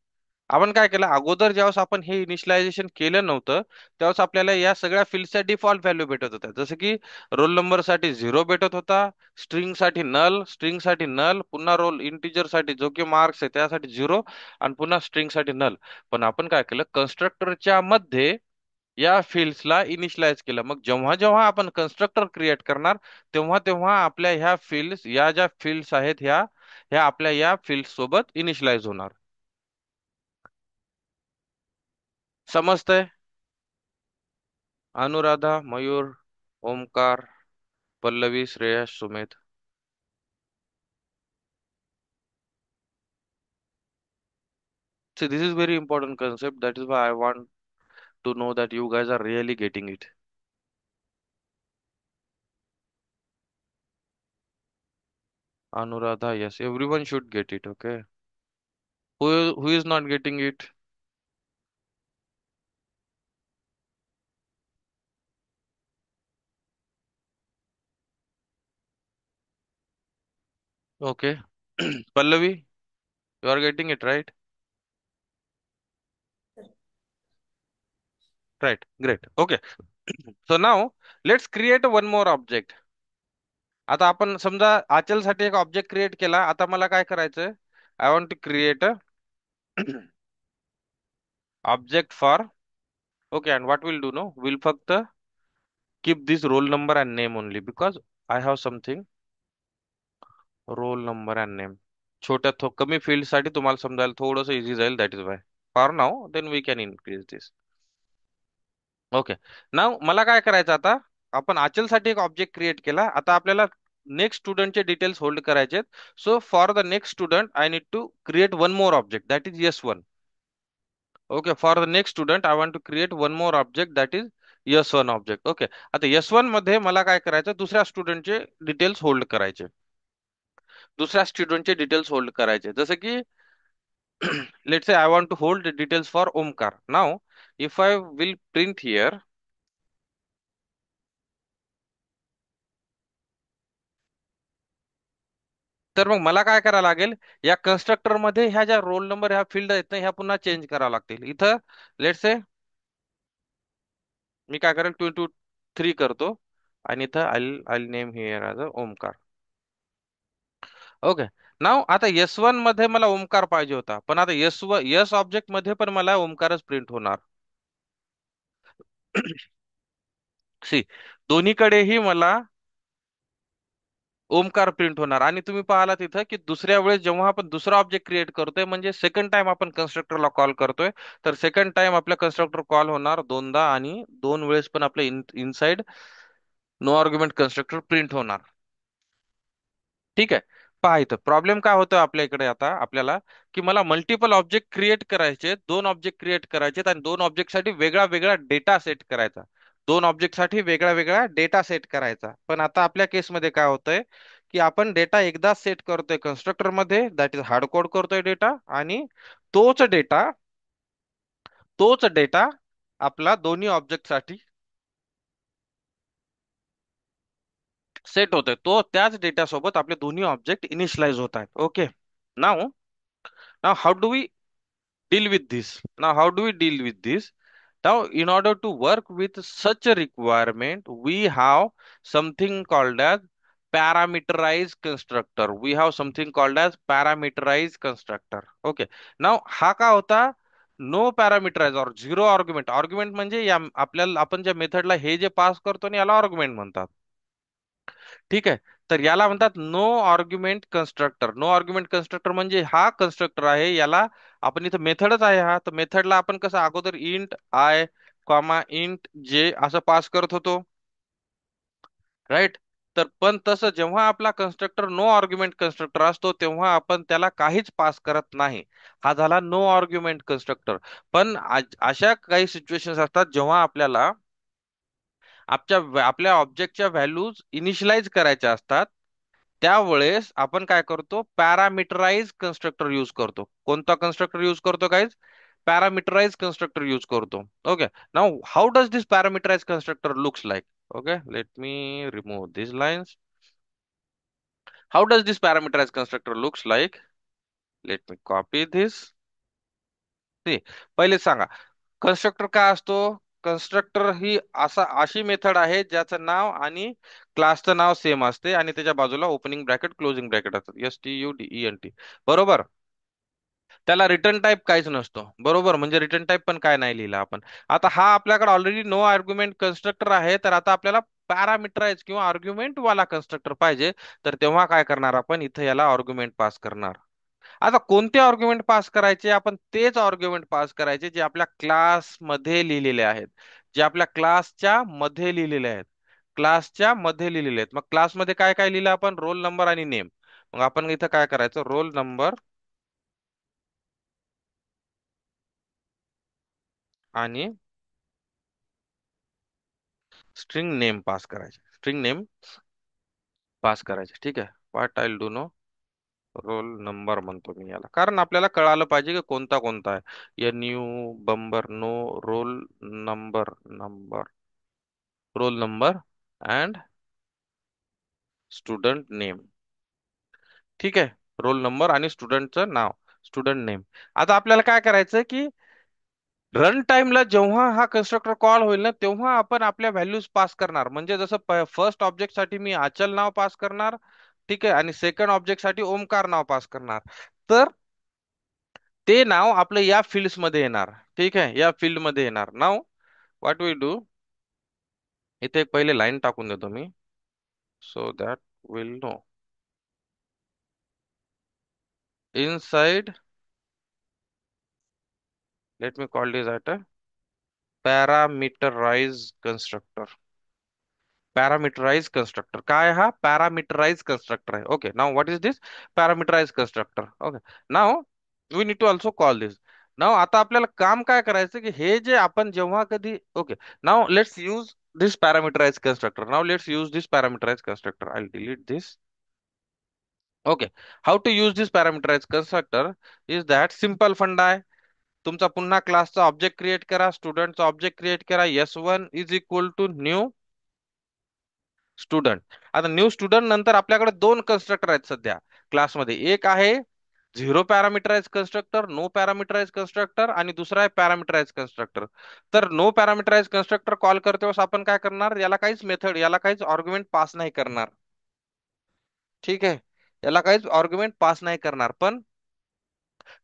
आपण काय केलं अगोदर, ज्यावेळेस आपण हे इनिशियलायझेशन केलं नव्हतं, त्यावेळेस आपल्याला या सगळ्या फील्डच्या डिफॉल्ट व्हॅल्यू भेटत होत्या. जसं की रोल नंबर साठी 0 भेटत होता, स्ट्रिंग साठी नल, पुन्हा रोल इंटिजर साठी जो की मार्क्स आहे त्यासाठी 0, आणि पुन्हा स्ट्रिंग साठी नल. पण आपण काय केलं? कन्स्ट्रक्टरच्या मध्ये या फील्ड्सला इनिशियलाइज केलं. मग जेव्हा जेव्हा आपण कन्स्ट्रक्टर क्रिएट करणार, तेव्हा तेव्हा आपल्या ह्या फील्ड्स, या ज्या फील्ड्स आहेत ह्या, ह्या आपल्या या फील्ड सोबत इनिशियलाइज होणार. समजतंय? Anuradha, Mayur, Omkar, Pallavi, Shreyas, Sumit. See, this is very important concept. That is why I want to know that you guys are really getting it. Anuradha, yes, everyone should get it. Okay. Who is not getting it? Okay. Pallavi, you are getting it, right? Right. Great. Okay. So now let's create one more object. आता आपण समजा आचल साठी एक object create केला. आता मला काय करायचंय? I want to create a object for. Okay, and what we'll do, no, we'll फक्त keep this roll number and name only, because I have something roll number and name. छोट्या कमी field साठी तुम्हाला समजायला थोडंसं इझी जाईल, that is why. For now then we can increase this. Okay. Now मला काय करायचं आता? आपण आचल साठी एक ऑब्जेक्ट क्रिएट केला. आता आपल्याला नेक्स्ट स्टुडंटचे डिटेल्स होल्ड करायचे. So for the next student I need to create one more object, that is S1. Okay. For the next student I want to create one more object, that is S1 object. Okay. आता S1 मध्ये मला काय करायचं? दुसऱ्या स्टुडंटचे details hold करायचे. दुसऱ्या स्टुडंटचे details hold करायचे. जसं की let's say I want to hold details for Omkar. Now if I will print here, तर मग मला काय करावं लागेल? या कन्स्ट्रक्टर मध्ये ह्या ज्या रोल नंबर ह्या फील्ड आहेत ना, ह्या पुन्हा चेंज कराव्या लागतील. इथं लेट्स से मी काय करेल? 2 to 3 करतो, आणि इथं I name here as a Omkar. Okay. Now आता S1 मध्ये मला ओमकार पाहिजे होता, पण आता यस ऑब्जेक्ट मध्ये पण मला ओमकारच प्रिंट होणार. सी, दोन्हीकडेही मला ओमकार प्रिंट होणार. आणि तुम्ही पाहिला तिथं की दुसऱ्या वेळेस जेव्हा आपण दुसरा ऑब्जेक्ट क्रिएट करतोय, म्हणजे सेकंड टाइम आपण कन्स्ट्रक्टरला कॉल करतोय, तर सेकंड टाइम आपल्या कन्स्ट्रक्टर कॉल होणार दोनदा, आणि दोन वेळेस पण आपल्या inside no argument constructor print होणार. ठीक आहे. पहा इथं प्रॉब्लेम काय होतो आपल्या इकडे आता आपल्याला, की मला मल्टिपल ऑब्जेक्ट क्रिएट करायचे, दोन ऑब्जेक्ट क्रिएट करायचे आणि दोन ऑब्जेक्ट साठी वेगळा वेगळा डेटा सेट करायचा. दोन ऑब्जेक्ट साठी वेगळा वेगळा डेटा सेट करायचा. पण आता आपल्या केसमध्ये काय होतंय, की आपण डेटा एकदाच सेट करतोय कन्स्ट्रक्टर मध्ये, दॅट इज हार्ड कोड करतोय डेटा, आणि तोच डेटा तोच डेटा आपला दोन्ही ऑब्जेक्ट साठी सेट होतोय. तो त्याच डेटा सोबत आपले दोन्ही ऑब्जेक्ट इनिशियलाइज होत आहेत. Okay. Now now how do we deal with this? Now, how do we deal with this? Now, in order to work with such a requirement, we have something called as parameterized constructor. We have something called as parameterized constructor. Okay. Now, हा का होता? No पॅरामीटराइज और zero argument. Argument म्हणजे या आपल्याला आपण ज्या मेथडला हे जे पास करतो ना, याला आर्ग्युमेंट म्हणतात. ठीक आहे. तर याला म्हणतात no argument constructor. No argument constructor म्हणजे हा कन्स्ट्रक्टर आहे, याला आपण इथं मेथडच आहे हा, तर मेथडला आपण कसं अगोदर इंट आय कॉमा इंट जे असं पास करत होतो, राईट. तर पण तसं जेव्हा आपला कन्स्ट्रक्टर नो आर्ग्युमेंट कन्स्ट्रक्टर असतो, तेव्हा आपण त्याला काहीच पास करत नाही. हा झाला नो आर्ग्युमेंट कन्स्ट्रक्टर. पण अशा काही सिच्युएशन्स असतात जेव्हा आपल्याला आपल्या ऑब्जेक्टच्या व्हॅल्यूज इनिशियलाइज करायच्या असतात. त्यावेळेस आपण काय करतो, पॅरामीटराइज कन्स्ट्रक्टर यूज करतो. कोणता कन्स्ट्रक्टर यूज करतो गाईज? पॅरामीटराइज कन्स्ट्रक्टर यूज करतो. Okay. Now how does this parameterized constructor looks like? Okay, let me remove these lines. How does this parameterized constructor looks like? Let me copy this. See, पहिले सांगा constructor काय असतो. Constructor ही अशी method आहे ज्याचं नाव आणि क्लासचं नाव same असते आणि त्याच्या बाजूला ओपनिंग ब्रॅकेट क्लोजिंग ब्रॅकेट असतात, STUDENT. बरोबर. त्याला रिटर्न टाईप काहीच नसतो. बरोबर, म्हणजे रिटर्न टाईप पण काय नाही लिहिला आपण. आता हा आपल्याकडे ऑलरेडी नो आर्ग्युमेंट कन्स्ट्रक्टर आहे, तर आता आपल्याला पॅरामीटराइज किंवा आर्ग्युमेंट वाला कन्स्ट्रक्टर पाहिजे. तर तेव्हा काय करणार, आपण इथे याला आर्ग्युमेंट पास करणार. आता कोणते आर्ग्युमेंट पास करायचे, आपण तेच आर्ग्युमेंट पास करायचे जे आपल्या क्लास मध्ये लिहिलेले आहेत, जे आपल्या क्लासच्या मध्ये लिहिलेले आहेत. क्लासच्या मध्ये लिहिलेले आहेत. मग क्लासमध्ये काय काय लिहिलं आपण? रोल नंबर आणि नेम. मग आपण इथं काय करायचं, रोल नंबर आणि स्ट्रिंग नेम पास करायचे. स्ट्रिंग नेम पास करायचे. ठीक आहे. What I do now, roll number म्हणतो मी याला, कारण आपल्याला कळालं पाहिजे की कोणता कोणता आहे. NU number no roll number, roll number and student name. ठीक आहे. रोल नंबर आणि स्टुडंटचं नाव, स्टुडंट नेम. आता आपल्याला काय करायचं की रन टाइमला जेव्हा हा कन्स्ट्रक्टर कॉल होईल ना, तेव्हा आपण आपल्या व्हॅल्यूज पास करणार. म्हणजे जसं फर्स्ट ऑब्जेक्ट साठी मी अचल नाव पास करणार, ठीक आहे, आणि सेकंड ऑब्जेक्ट साठी ओमकार नाव पास करणार. तर ते नाव आपलं या फिल्ड्स मध्ये येणार. ठीक आहे, या फील्ड मध्ये येणार. नाव व्हॉट वी डू, इथे एक पहिले लाईन टाकून देतो मी, so that will know. Inside, let me call this at a parameterized constructor. पॅरामीटराइज constructor काय, हा पॅरामीटराइज कन्स्ट्रक्टर आहे. Okay. Now what is this parameterized constructor? Okay. Now we need to also call this. Now आता आपल्याला काम काय करायचं की हे जे आपण जेव्हा कधी, okay, now let's use this parameterized constructor. Now let's use this parameterized constructor. I'll delete this. Okay. How to use this parameterized constructor is that simple फंडा आहे. तुमचा पुन्हा क्लासचा ऑब्जेक्ट क्रिएट करा, स्टुडंटचा ऑब्जेक्ट क्रिएट करा. S1 is equal to new student. आता new student नंतर आपल्याकडे दोन कन्स्ट्रक्टर आहेत सध्या क्लासमध्ये. एक आहे zero पॅरामीटराइज constructor, no parameterize constructor, आणि दुसरा आहे पॅरामीटराइज कन्स्ट्रक्टर. तर नो पॅरामीटराइज कन्स्ट्रक्टर कॉल करते वेळेस आपण काय करणार, याला काहीच मेथड, याला काहीच आर्ग्युमेंट पास नाही करणार. ठीक आहे, याला काहीच आर्ग्युमेंट पास नाही करणार. पण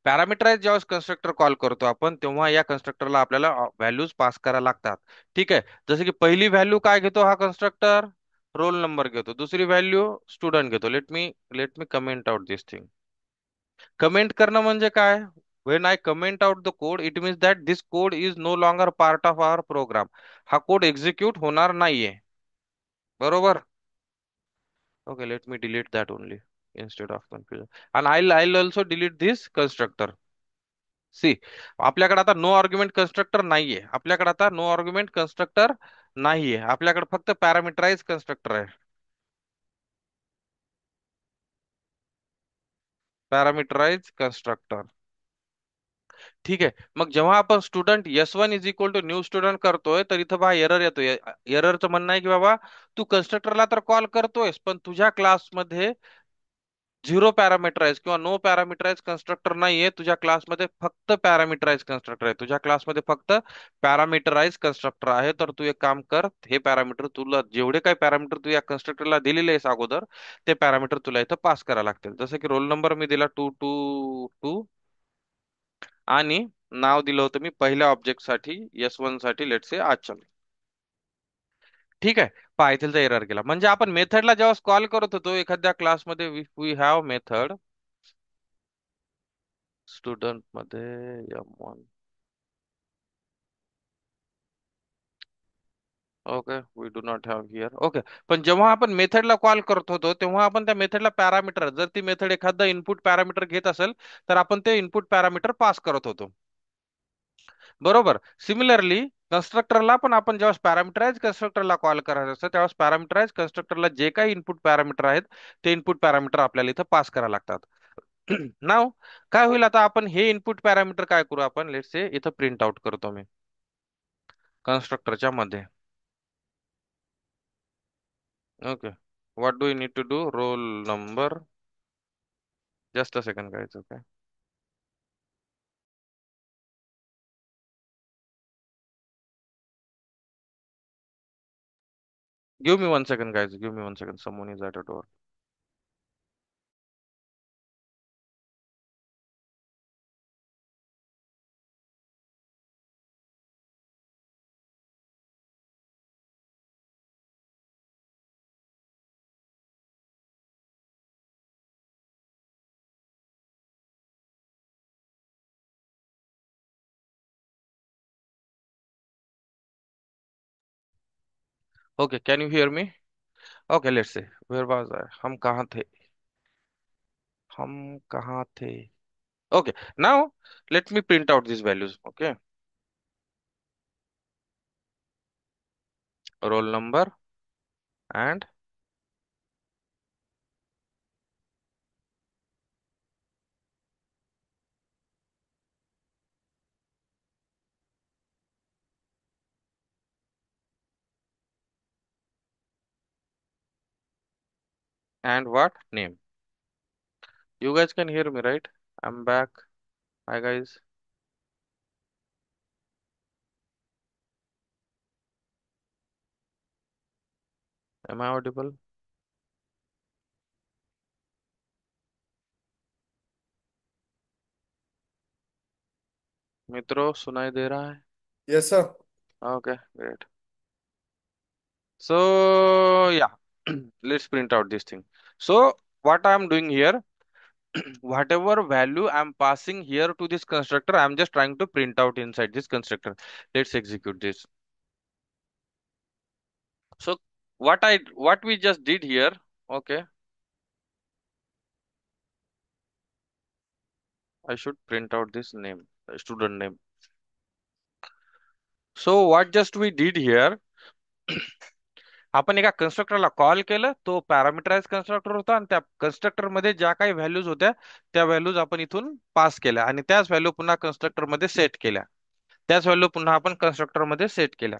पॅरामीटराइज ज्यावेळेस कन्स्ट्रक्टर कॉल करतो आपण, तेव्हा या कन्स्ट्रक्टरला आपल्याला व्हॅल्यूज पास करायला लागतात. ठीक आहे. जसं की पहिली व्हॅल्यू काय घेतो हा कन्स्ट्रक्टर, रोल नंबर घेतो. दुसरी व्हॅल्यू स्टुडंट घेतो. लेट मी कमेंट आउट दिस थिंग. कमेंट करणं म्हणजे काय, when I comment out the code it means that this code is no longer part of our program. हा कोड एक्झिक्यूट होणार नाहीये. बरोबर. Okay, let me delete that only. instead of confusion. And I'll also delete this constructor. See, आपल्याकडे आता no argument constructor नाहीये. आपल्याकडे आता no argument constructor नाहीये. आपल्याकडे फक्त पॅरामीटराइज कन्स्ट्रक्टर आहे. Parameterize constructor. ठीक आहे. मग जेव्हा आपण student S1 is equal to new student करतोय, तर इथं बा एरर येतोय. एररचं म्हणणं आहे की बाबा तू कन्स्ट्रक्टरला तर कॉल करतोयस, पण तुझ्या क्लासमध्ये झिरो पॅरामीटराइज किंवा नो पॅरामीटराइज कन्स्ट्रक्टर नाहीये. तुझ्या क्लासमध्ये फक्त पॅरामीटराइज कन्स्ट्रक्टर आहे. तुझ्या क्लासमध्ये फक्त पॅरामीटराइज कन्स्ट्रक्टर आहे. तर तू एक काम कर, हे पॅरामीटर तुला जेवढे काही पॅरामीटर तू या कन्स्ट्रक्टरला दिलेले आहेस अगोदर, ते पॅरामीटर तुला इथं पास करायला लागतील. जसं की रोल नंबर मी दिला 222 आणि नाव दिलं होतं मी पहिल्या ऑब्जेक्ट साठी S1 साठी लेट्स से आचल. ठीक आहे. पहा इथलचा एरर गेला. म्हणजे आपण मेथडला जेव्हा कॉल करत होतो एखाद्या क्लासमध्ये, वी हॅव मेथड स्टुडंट मध्ये M1. Okay, we do not have here. Okay. पण जेव्हा आपण मेथडला कॉल करत होतो तेव्हा आपण त्या मेथडला पॅरामीटर, जर ती मेथड एखादा इनपुट पॅरामीटर घेत असेल तर आपण ते इनपुट पॅरामीटर पास करत होतो. बरोबर. सिमिलरली कन्स्ट्रक्टरला पण आपण जेव्हा पॅरामीटराइज कन्स्ट्रक्टरला कॉल करायचं असतं तेव्हा पॅरामीटराइज कन्स्ट्रक्टरला जे काही इनपुट पॅरामीटर आहेत ते इनपुट पॅरामीटर आपल्याला इथं पास करायला लागतात. नाव काय होईल आता, आपण हे इनपुट पॅरामीटर काय करू, आपण लेट्स से इथं प्रिंट आउट करतो मी कन्स्ट्रक्टरच्या मध्ये. Okay. What do you need to do, roll number. Just a second guys. Okay, give me 1 second guys, give me 1 second, someone is at a door. Okay, can you hear me? Okay, let's say where was I, हम कहाँ थे, हम कहाँ थे. Okay, now let me print out these values. Okay, roll number and what name. You guys can hear me, right? I'm back. Hi guys. Am I audible? मित्रों सुनाई दे रहा है? Yes, sir. Okay, great. So yeah, let's print out this thing. So what I'm doing here, whatever value I'm passing here to this constructor, I'm just trying to print out inside this constructor. Let's execute this. So what we just did here, okay, I should print out this name, student name. So what just we did here, आपण एका कन्स्ट्रक्टरला call केलं, तो पॅरामीटराइज constructor होता आणि त्या constructor मध्ये ज्या काही व्हॅल्यूज होत्या त्या व्हॅल्यूज आपण इथून पास केल्या आणि त्याच व्हॅल्यू पुन्हा कन्स्ट्रक्टर मध्ये सेट केल्या. त्याच व्हॅल्यू पुन्हा आपण कन्स्ट्रक्टर मध्ये सेट केल्या,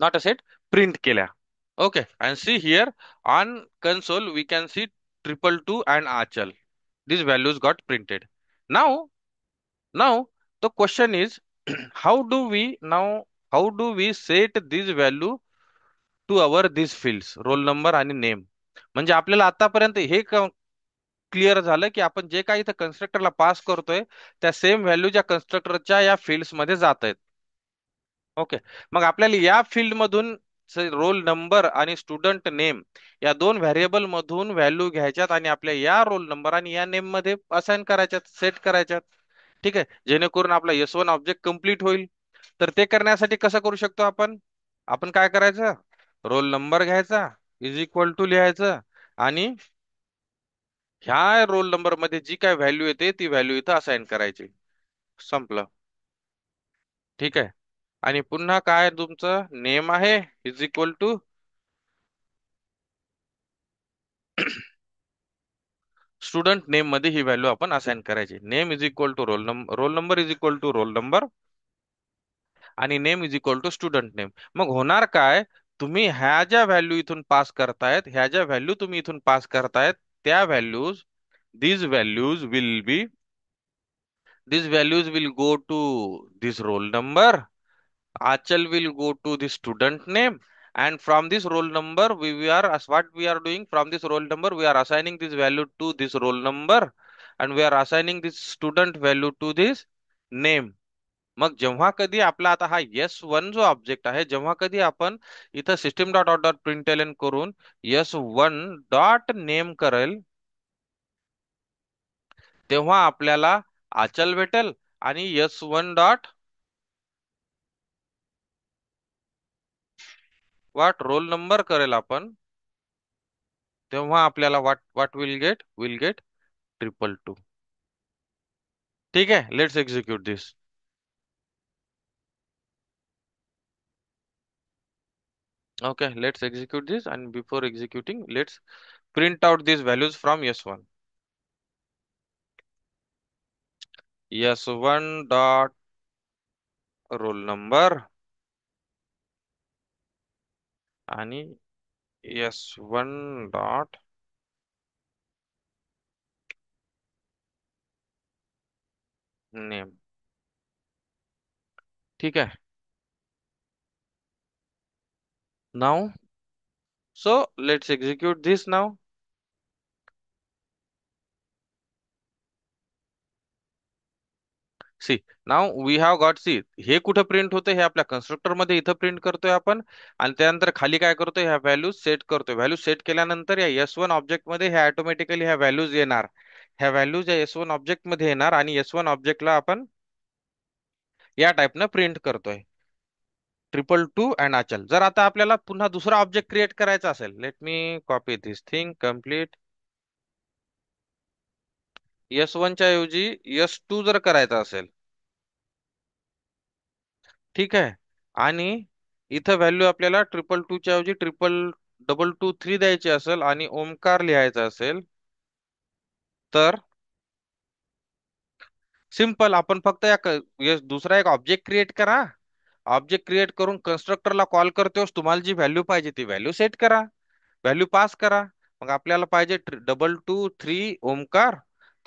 नॉट अ सेट, प्रिंट केल्या. Okay, and see here on console we can see 222 and Achal. These values got printed. Now, now the question is, how do we now how do we set this value to our these fields, roll number आणि name. म्हणजे आपल्याला आतापर्यंत हे clear झालं की आपण जे काही इथं कन्स्ट्रक्टरला पास करतोय त्या सेम व्हॅल्यू ज्या कन्स्ट्रक्टरच्या या फिल्ड्स मध्ये जात आहेत. ओके. मग आपल्याला या फील्ड मधून रोल नंबर आणि स्टुडंट नेम या दोन व्हेरिएबल मधून व्हॅल्यू घ्यायच्यात आणि आपल्या या रोल नंबर आणि या नेम मध्ये असाइन करायच्यात, सेट करायच्यात. ठीक आहे, जेणेकरून आपला S1 ऑब्जेक्ट कंप्लीट होईल. तर ते करण्यासाठी कसं करू शकतो आपण, आपण काय करायचं, रोल नंबर घ्यायचा इज इक्वल टू लिहायचं आणि ह्या रोल नंबर मध्ये जी काय व्हॅल्यू येते ती व्हॅल्यू इथं असाइन करायची. संपलं. ठीक आहे. आणि पुन्हा काय तुमचं नेम आहे is equal to student name मध्ये ही व्हॅल्यू आपण असाइन करायची. Name is equal to roll number, roll number is equal to roll number, आणि name is equal to student name. मग होणार काय, तुम्ही ह्या ज्या व्हॅल्यू इथून पास करतायत, ह्या ज्या व्हॅल्यू तुम्ही इथून पास करतायत, त्या values, these values will be, these values will go to this roll number. Achal will go to the student name, and from this roll number we are, as what we are doing, from this roll number we are assigning this value to this roll number, and we are assigning this student value to this name. मग जेव्हा कधी आपला आता हा yes one जो object आहे, जेव्हा कधी आपण इथं system dot out dot println करून यस वन डॉट नेम करेल, तेव्हा आपल्याला आचल भेटेल. आणि यस वन डॉट वाट रोल नंबर करेल आपण, तेव्हा आपल्याला वाट what will get triple two. ठीक आहे, let's execute this. Okay, let's execute this, and before executing, let's print out these values from S1. S1 dot roll number आणि S1 dot name. ठीक आहे. Now, so let's execute this now. See, now we have got, see हे कुठं print होतं, हे आपल्या constructor मध्ये इथं प्रिंट करतोय आपण. आणि त्यानंतर खाली काय करतोय, ह्या व्हॅल्यू सेट करतोय. व्हॅल्यू सेट केल्यानंतर या एस वन ऑब्जेक्ट मध्ये ह्या ऑटोमॅटिकली ह्या व्हॅल्यूज येणार. ह्या व्हॅल्यूज या एस वन ऑब्जेक्ट मध्ये येणार, आणि एस वन ऑब्जेक्टला आपण या टाईपनं प्रिंट करतोय, ट्रिपल टू अँड अचल. जर आता आपल्याला पुन्हा दुसरा ऑब्जेक्ट क्रिएट करायचा असेल, लेट मी कॉपी दिस थिंग कम्प्लीट. एस वन च्या ऐवजी एस टू जर करायचा असेल, ठीक आहे, आणि इथं व्हॅल्यू आपल्याला ट्रिपल टू च्या ऐवजी डबल टू थ्री द्यायची असेल, आणि ओमकार लिहायचा असेल, तर सिंपल आपण फक्त दुसरा एक ऑब्जेक्ट क्रिएट करा. ऑब्जेक्ट क्रिएट करून कन्स्ट्रक्टरला कॉल करतोस, तुम्हाला जी व्हॅल्यू पाहिजे ती व्हॅल्यू सेट करा, व्हॅल्यू पास करा. मग आपल्याला पाहिजे डबल टू थ्री ओमकार,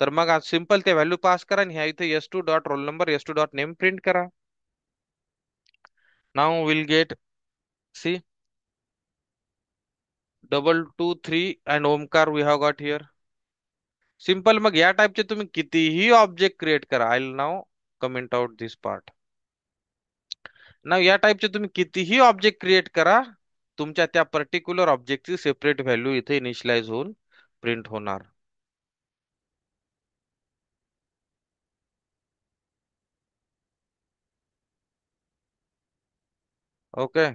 तर मग आज सिंपल ते व्हॅल्यू पास करा, आणि ह्या इथे S two dot roll number, S two dot name print करा. Now will get, see, double two three and Omkar we have got here. Simple. मग या टाईपचे तुम्ही कितीही ऑब्जेक्ट क्रिएट करा. I will now comment out this part. Now या टाईपचे तुम्ही कितीही ऑब्जेक्ट क्रिएट करा, तुमच्या त्या पर्टिक्युलर ऑब्जेक्टची सेपरेट व्हॅल्यू इथे इनिशियलाइज होऊन प्रिंट होणार. ओके.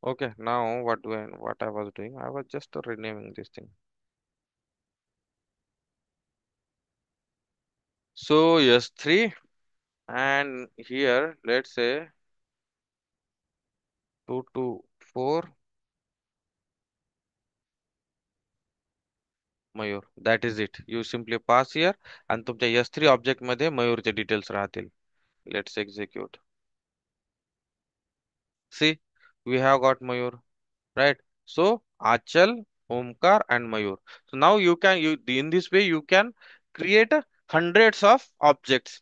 Okay, now what I was doing, I was just renaming this thing. So yes, three, and here let's say 2 to 4 Mayur. That is it. You simply pass here, आणि तुमच्या S3 object मध्ये मयूरचे details राहतील. Let's execute. See, we have got Mayur, right? So Achal, Omkar, and Mayur. So now you in this way you can create hundreds of objects.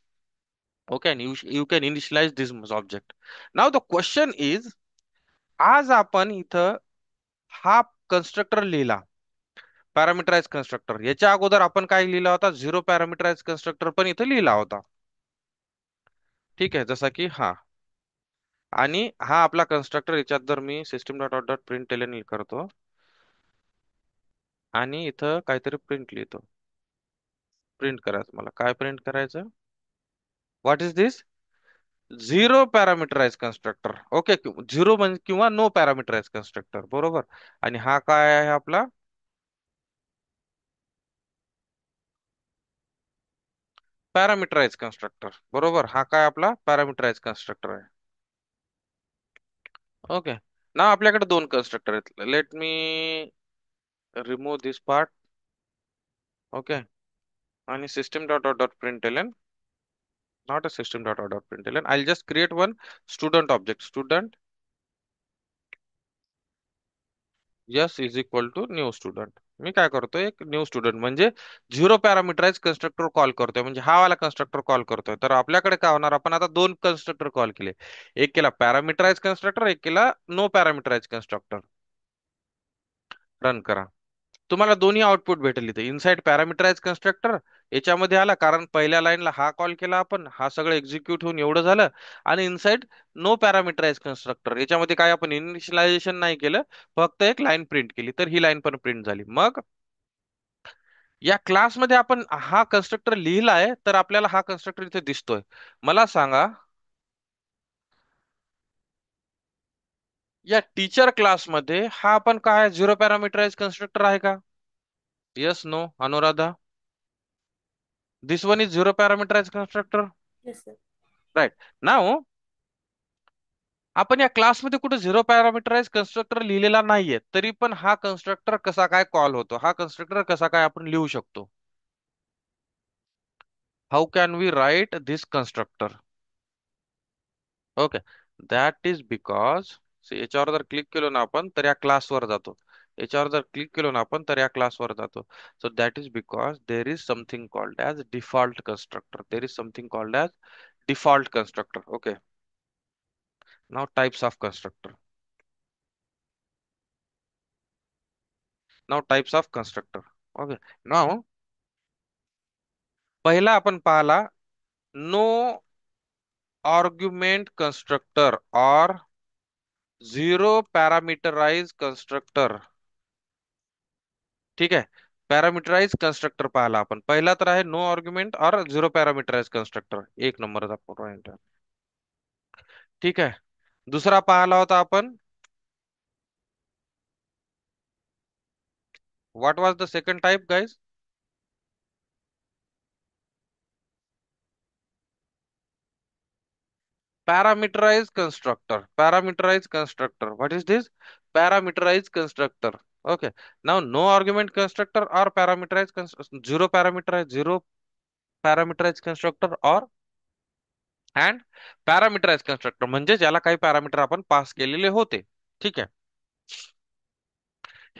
Okay, and you can initialize this object. Now the question is, आज आपण इथं हा constructor लिहिला, पॅरामीटराइज constructor. याच्या अगोदर आपण काय लिहिला होता, झिरो पॅरामीटराइज कन्स्ट्रक्टर पण इथं लिहिला होता. ठीक आहे, जसा की हा. आणि हा आपला कन्स्ट्रक्टर, याच्यात जर मी system dot out dot print L करतो, आणि इथं काहीतरी प्रिंट लिहितो. प्रिंट करायचं, मला काय प्रिंट करायचं, what is this? Zero पॅरामीटराइज constructor. Okay, zero म्हणजे किंवा नो पॅरामीटराइज कन्स्ट्रक्टर, बरोबर. आणि हा काय आहे आपला? पॅरामीटराइज कन्स्ट्रक्टर, बरोबर. हा काय आपला पॅरामीटराइज कन्स्ट्रक्टर आहे. ओके. ना आपल्याकडे दोन कन्स्ट्रक्टर आहेत. Let me remove this part. Okay. आणि system dot out dot println, not a system dot out dot println. I just create one student object. Student s is equal to new student. मी काय करतोय, एक new student म्हणजे zero पॅरामीटराइज constructor call करतोय, म्हणजे हा वाला कन्स्ट्रक्टर कॉल करतोय. तर आपल्याकडे काय होणार, आपण आता दोन कन्स्ट्रक्टर कॉल केले. एक केला पॅरामीटराइज कन्स्ट्रक्टर, एक केला नो पॅरामीटराइज कन्स्ट्रक्टर. रन करा. तुम्हाला दोन्ही आउटपुट भेटेल इथे. इनसाइड पॅरामीटराइज कन्स्ट्रक्टर याच्यामध्ये आला, कारण पहिल्या लाईनला हा कॉल केला आपण, हा सगळं एक्झिक्यूट होऊन एवढं झालं. आणि इनसाइड नो पॅरामीटराइज कन्स्ट्रक्टर याच्यामध्ये काय, आपण इनिशियलायझेशन नाही केलं, फक्त एक लाईन प्रिंट केली, तर ही लाईन पण प्रिंट झाली. मग या क्लासमध्ये आपण हा कन्स्ट्रक्टर लिहिलाय, तर आपल्याला हा कन्स्ट्रक्टर इथे दिसतोय. मला सांगा, या टीचर क्लासमध्ये हा आपण काय झिरो पॅरामीटराइज कन्स्ट्रक्टर आहे का? Yes, no, Anuradha? This one is zero पॅरामीटराइज constructor. Yes, sir. Right. Now आपण या क्लासमध्ये कुठे झिरो पॅरामीटराइज कन्स्ट्रक्टर लिहिलेला नाहीये, तरी पण हा कन्स्ट्रक्टर कसा काय कॉल होतो, हा कन्स्ट्रक्टर कसा काय आपण लिहू शकतो? How can we write this constructor? Okay. That is because, याच्यावर जर क्लिक केलो ना आपण, तर या क्लासवर जातो. याच्यावर जर क्लिक केलो ना आपण, तर या क्लासवर जातो. So that is because there is something called as default constructor. There is something called as default constructor. Okay. Now types of constructor. Now types of constructor. Okay. Now पहिला आपण पाहला, नो आर्ग्युमेंट कन्स्ट्रक्टर और zero पॅरामीटराइज constructor. ठीक आहे. Parameterize constructor पाहिला आपण. पहिला तर आहे नो आर्ग्युमेंट और झिरो पॅरामीटराइज कन्स्ट्रक्टर, एक नंबरचा पॉइंट. ठीक आहे. दुसरा पाहिला होता आपण, what was the second type guys? Parameterized constructor. Parameterized constructor. What is this? Parameterized constructor. Okay. Now no argument constructor or parameterized zero parameterized constructor or and parameterized constructor म्हणजे ज्याला काही पॅरामीटर आपण पास केलेले होते. ठीक आहे.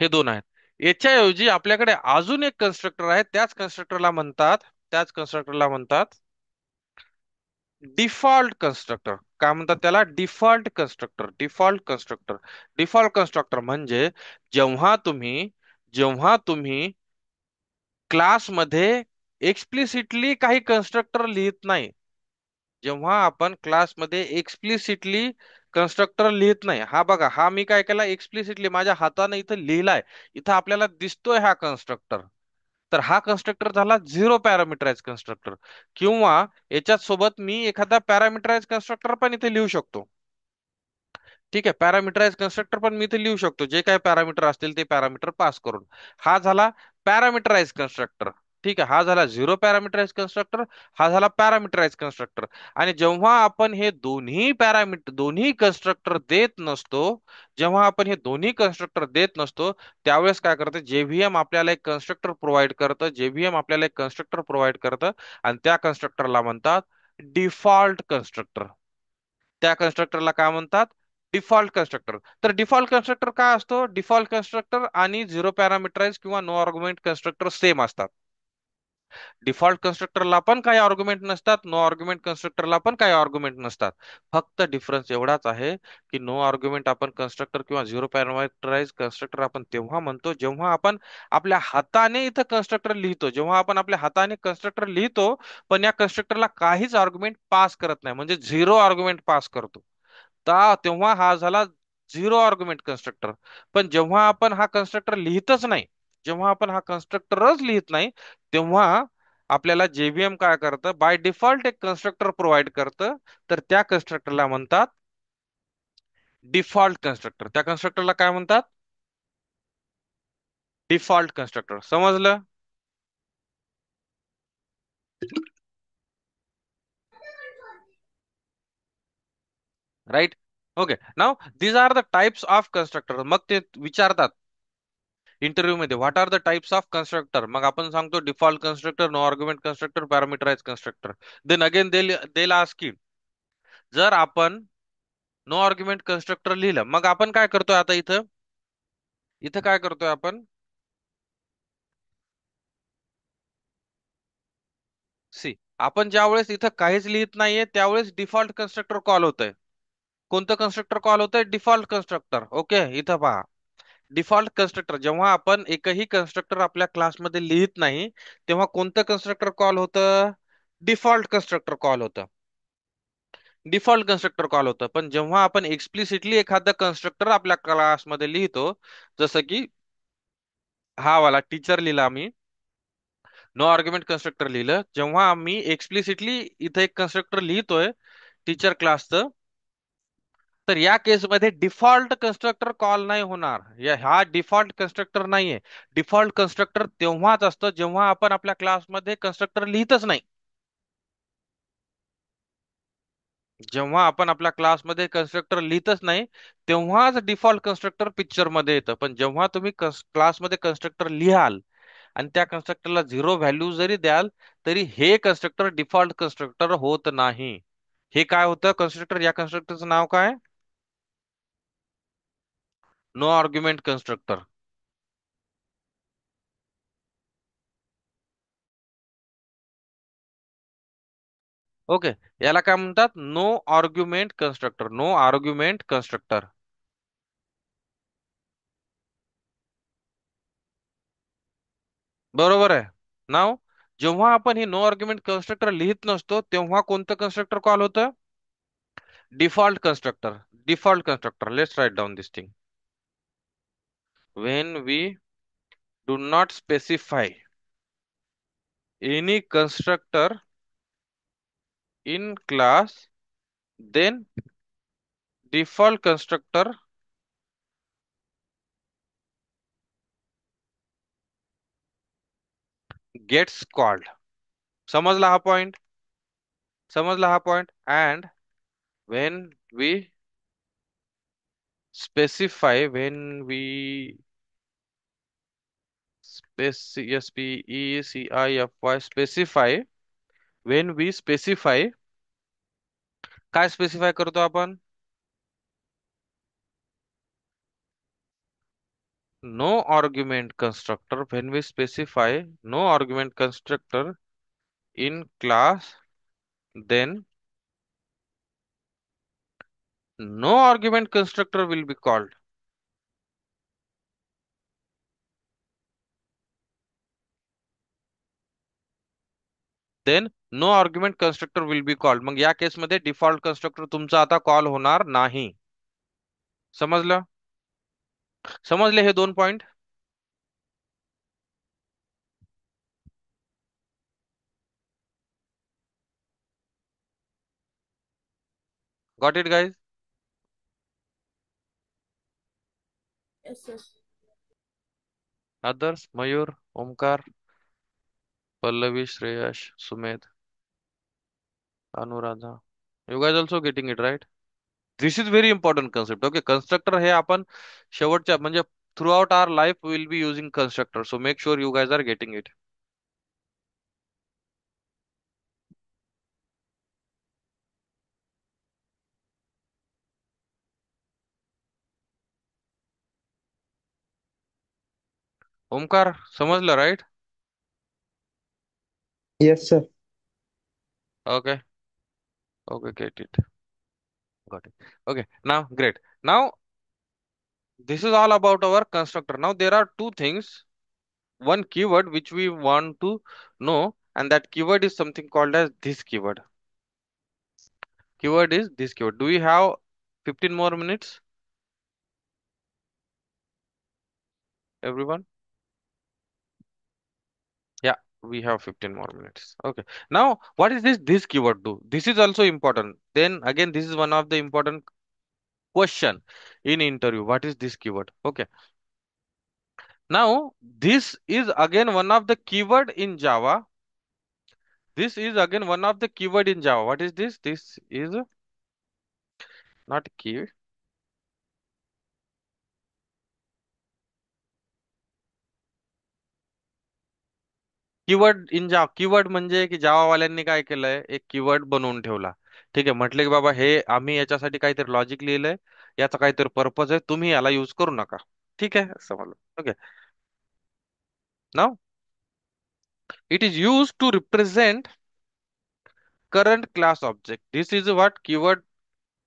हे दोन आहेत. याच्याऐवजी आपल्याकडे अजून एक कन्स्ट्रक्टर आहे, त्याच कन्स्ट्रक्टरला म्हणतात डिफॉल्ट कन्स्ट्रक्टर. काय म्हणतात त्याला? Default constructor. Default constructor. Default constructor म्हणजे जेव्हा तुम्ही क्लासमध्ये एक्सप्लिसिटली काही कन्स्ट्रक्टर लिहित नाही, जेव्हा आपण क्लासमध्ये एक्सप्लिसिटली कन्स्ट्रक्टर लिहित नाही, हा बघा, हा मी काय केला, एक्सप्लिसिटली माझ्या हाताने इथं लिहिलाय, इथं आपल्याला दिसतोय हा कन्स्ट्रक्टर. तर हा कन्स्ट्रक्टर झाला झिरो पॅरामीटराइज कन्स्ट्रक्टर. किंवा याच्यात सोबत मी एखादा पॅरामीटराइज कन्स्ट्रक्टर पण इथे लिहू शकतो. ठीक आहे. पॅरामीटराइज कन्स्ट्रक्टर पण मी इथे लिहू शकतो, जे काही पॅरामीटर असतील ते पॅरामीटर पास करून. हा झाला पॅरामीटराइज कन्स्ट्रक्टर. ठीक आहे. हा झाला झिरो पॅरामीटराइज कन्स्ट्रक्टर, हा झाला पॅरामीटराइज कन्स्ट्रक्टर. आणि जेव्हा आपण हे दोन्ही कन्स्ट्रक्टर देत नसतो, जेव्हा आपण हे दोन्ही कन्स्ट्रक्टर देत नसतो, त्यावेळेस काय करतं, जेव्हीएम आपल्याला एक कन्स्ट्रक्टर प्रोव्हाइड करतं. जेव्हीएम आपल्याला एक कन्स्ट्रक्टर प्रोव्हाइड करतं, आणि त्या कन्स्ट्रक्टरला म्हणतात डिफॉल्ट कन्स्ट्रक्टर. त्या कन्स्ट्रक्टरला काय म्हणतात? Default constructor. तर डिफॉल्ट कन्स्ट्रक्टर काय असतो? डिफॉल्ट कन्स्ट्रक्टर आणि झिरो पॅरामीटराइज किंवा नो आर्ग्युमेंट कन्स्ट्रक्टर सेम असतात. डिफॉल्ट कन्स्ट्रक्टरला पण काही आर्ग्युमेंट नसतात, नो आर्ग्युमेंट कन्स्ट्रक्टरला पण काही आर्ग्युमेंट नसतात. फक्त डिफरन्स एवढाच आहे की नो आर्ग्युमेंट आपण कन्स्ट्रक्टर किंवा झिरो पॅरामीटराइज कन्स्ट्रक्टर आपण तेव्हा म्हणतो, जेव्हा आपण आपल्या हाताने इथं कन्स्ट्रक्टर लिहितो. जेव्हा आपण आपल्या हाताने कन्स्ट्रक्टर लिहितो, पण या कन्स्ट्रक्टरला काहीच आर्ग्युमेंट पास करत नाही, म्हणजे झिरो आर्ग्युमेंट पास करतो, तेव्हा हा झाला झिरो आर्ग्युमेंट कन्स्ट्रक्टर. पण जेव्हा आपण हा कन्स्ट्रक्टर लिहितच नाही, जेव्हा आपण हा कन्स्ट्रक्टरच लिहित नाही, तेव्हा आपल्याला जेव्हीएम काय करतं, बाय डिफॉल्ट एक कन्स्ट्रक्टर प्रोव्हाइड करतं. तर त्या कन्स्ट्रक्टरला म्हणतात डिफॉल्ट कन्स्ट्रक्टर. त्या कन्स्ट्रक्टरला काय म्हणतात? Default constructor. समजलं? Right. Okay, now these are the types of constructor. मग ते विचारतात इंटरव्ह्यू मध्ये, what are the types of constructor. मग आपण सांगतो default constructor, no argument constructor, पॅरामीटराइज constructor. Then again they ask की, जर आपण नो आर्ग्युमेंट कन्स्ट्रक्टर लिहिलं, मग आपण काय करतोय आता इथं? इथं काय करतोय आपण? सी, आपण ज्या वेळेस इथं काहीच लिहित नाहीये त्यावेळेस डिफॉल्ट कन्स्ट्रक्टर कॉल होतंय. कोणतं कन्स्ट्रक्टर कॉल होतंय? Default constructor. ओके, इथं पहा. डिफॉल्ट कन्स्ट्रक्टर जेव्हा आपण एकही कन्स्ट्रक्टर आपल्या क्लासमध्ये लिहित नाही, तेव्हा कोणतं कन्स्ट्रक्टर कॉल होतं? डिफॉल्ट कन्स्ट्रक्टर कॉल होतं. डिफॉल्ट कन्स्ट्रक्टर कॉल होतं. पण जेव्हा आपण एक्सप्लिसिटली एखादं कन्स्ट्रक्टर आपल्या क्लासमध्ये लिहितो, जसं की हा वाला टीचर लिहिला आम्ही, नो आर्ग्युमेंट कन्स्ट्रक्टर लिहिलं, जेव्हा आम्ही एक्सप्लिसिटली इथं एक कन्स्ट्रक्टर लिहितोय टीचर क्लासचं, तर या केसमध्ये डिफॉल्ट कन्स्ट्रक्टर कॉल नाही होणार. हा डिफॉल्ट कन्स्ट्रक्टर नाहीये. डिफॉल्ट कन्स्ट्रक्टर तेव्हाच असतं जेव्हा आपण आपल्या क्लासमध्ये कन्स्ट्रक्टर लिहितच नाही. जेव्हा आपण आपल्या क्लासमध्ये कन्स्ट्रक्टर लिहितच नाही, तेव्हाच डिफॉल्ट कन्स्ट्रक्टर पिक्चर मध्ये येतं. पण जेव्हा तुम्ही क्लासमध्ये कन्स्ट्रक्टर लिहाल आणि त्या कन्स्ट्रक्टरला झिरो व्हॅल्यू जरी द्याल, तरी हे कन्स्ट्रक्टर डिफॉल्ट कन्स्ट्रक्टर होत नाही. हे काय होतं कन्स्ट्रक्टर? या कन्स्ट्रक्टरचं नाव काय? No argument constructor. ओके, याला काय म्हणतात? No argument constructor. No argument constructor. बरोबर आहे. नाव जेव्हा आपण हे नो आर्ग्युमेंट कन्स्ट्रक्टर लिहित नसतो, तेव्हा कोणतं कन्स्ट्रक्टर कॉल होतं? Default constructor. Default constructor. Let's write down this thing. When we do not specify any constructor in class, then default constructor gets called. समजला हा पॉइंट? समजला हा point? And when we specify, when we specify, when we specify, काय specify करतो आपण? No argument constructor. When we specify no argument constructor in class, then no argument constructor will be called. Then no argument constructor will be called. मग या केस मध्ये default constructor तुमचा आता call होणार नाही. समजलं? समजले हे दोन point? Got it guys? Yes, yes. Others? Mayur, Omkar, Pallavi, Shreyash, Sumedh, Anuradha. You guys also getting it right? This is very important concept. Okay, constructor हे आपण शेवटच्या म्हणजे throughout our life we will be using constructor. So make sure you guys are getting it. Omkar, समजलं right? Yes, sir. Okay, okay, get it. Got it. Okay, now great. Now this is all about our constructor. Now there are two things. One keyword which we want to know, and that keyword is something called as this keyword. Keyword is this keyword. Do we have 15 more minutes, everyone? Yeah. we have 15 more minutes. Okay. Now, what is this keyword do? This is also important. Then again, this is one of the important question in interview. What is this keyword? Okay. Now, this is again one of the keyword in Java. This is again one of the keyword in Java. What is this? This is not key. Keyword in Java. Keyword म्हणजे की जावावाल्यांनी काय केलंय, एक keyword बनवून ठेवला. ठीक आहे, म्हटलं की बाबा हे आम्ही याच्यासाठी काहीतरी लॉजिक लिहिलंय, याचा काहीतरी पर्पज आहे, तुम्ही याला युज करू नका. ठीक आहे, समजलं. Okay. Now it is use to represent current class object. This is what keyword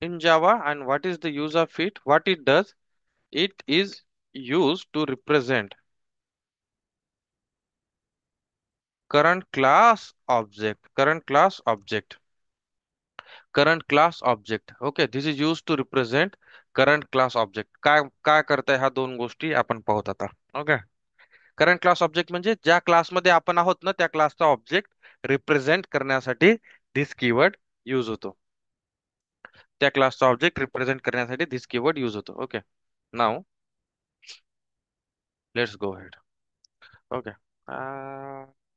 in Java, and what is the use of it? What it does? It is used to represent current class object. Current class object. Okay, this is used to represent current class object. काय काय करताय ह्या दोन गोष्टी आपण पाहत आता. Okay. Current class object म्हणजे ज्या क्लासमध्ये आपण आहोत ना, त्या क्लासचा ऑब्जेक्ट रिप्रेझेंट करण्यासाठी दिस कीवर्ड यूज होतो. त्या क्लासचा ऑब्जेक्ट रिप्रेझेंट करण्यासाठी दिस कीवर्ड यूज होतो. Okay. Now let's go head. Okay.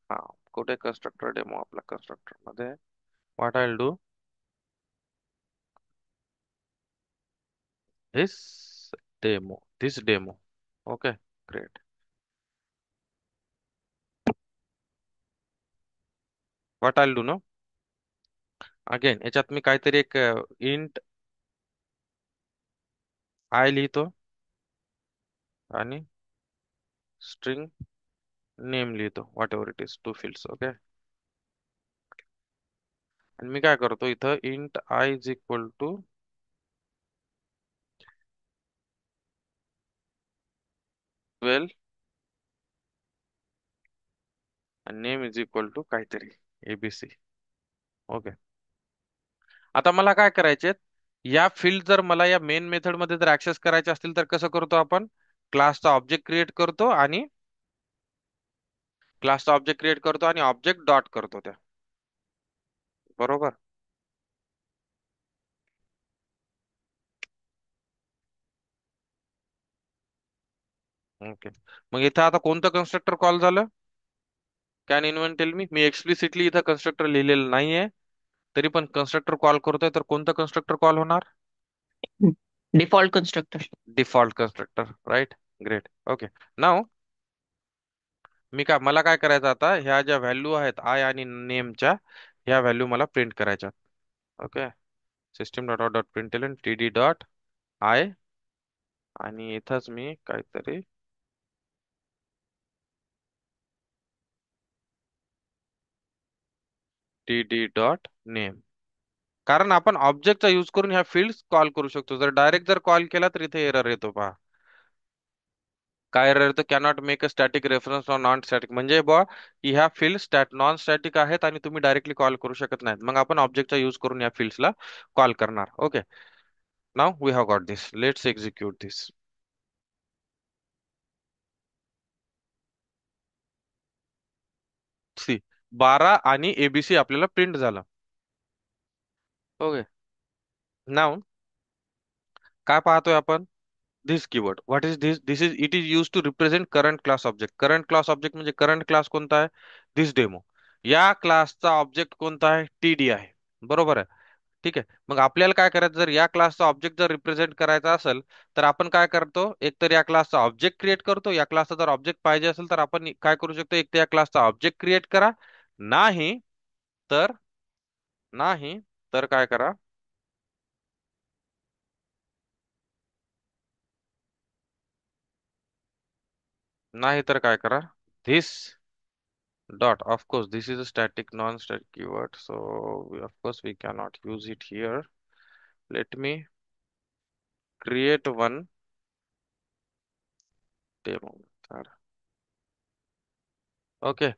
हा, कुठे कन्स्ट्रक्टर डेमो आपला कन्स्ट्रक्टर मध्ये. What I do this demo. Okay, great. What I do now, again याच्यात मी काहीतरी एक इंट आय लिहितो आणि स्ट्रिंग नेम लिहितो, whatever it is, two fields. Okay. आणि मी काय करतो इथं, int i is equal to 12 आणि नेम इज इक्वल टू काहीतरी एबीसी. ओके. आता मला काय करायचे, या फील्ड जर मला या मेन मेथड मध्ये जर ऍक्सेस करायचे असतील तर कसं करतो आपण, क्लासचा ऑब्जेक्ट क्रिएट करतो आणि ऑब्जेक्ट डॉट करतो त्या. बरोबर. ओके. मग इथं आता कोणतं कन्स्ट्रक्टर कॉल झालं, कॅन इन्व्हन टेल मी. मी एक्सप्लिसिटली इथं कन्स्ट्रक्टर लिहिलेलं नाहीये, तरी पण कन्स्ट्रक्टर कॉल करतोय, तर कोणतं कन्स्ट्रक्टर कॉल होणार? Default constructor. Default constructor, right. Great. Okay. Now मी काय, मला काय करायचं आता, ह्या ज्या व्हॅल्यू आहेत आय आणि नेमच्या, ह्या व्हॅल्यू मला प्रिंट करायच्या. Okay. System dot out dot println T D dot I, आणि इथंच मी काहीतरी टी डी डॉट नेम. कारण आपण ऑब्जेक्टचा यूज करून ह्या फील्ड्स कॉल करू शकतो. जर डायरेक्ट जर कॉल केला तर इथे एरर येतो पहा. काय एरर येतो, cannot make a static reference or non static. म्हणजे बुवा की ह्या फील्ड नॉन स्टॅटिक आहेत आणि तुम्ही डायरेक्टली कॉल करू शकत नाहीत. मग आपण ऑब्जेक्टचा यूज करून या फील्ड्सला कॉल करणार. Okay. Now we have got this. Let's execute this. See, 12 आणि एबीसी आपल्याला प्रिंट झालं. ओके. नाव काय पाहतोय आपण, this keyword. What is this? This is, it is use to represent current class object. Current class object म्हणजे current class कोणता आहे, दिस demo. या क्लासचा ऑब्जेक्ट कोणता आहे, टीडी आहे. बरोबर आहे. ठीक आहे. मग आपल्याला काय करायचं, जर या क्लासचा ऑब्जेक्ट जर रिप्रेझेंट करायचा असेल तर आपण काय करतो, एक तर या क्लासचा ऑब्जेक्ट क्रिएट करतो. या क्लासचा जर ऑब्जेक्ट पाहिजे असेल तर आपण काय करू शकतो, एक तर या क्लासचा ऑब्जेक्ट क्रिएट करा, नाही तर नाही तर काय करा, नाही तर काय करा, this dot. Of course this is a static non-static keyword, so of course we cannot use it here. Let me create one demo method. Okay.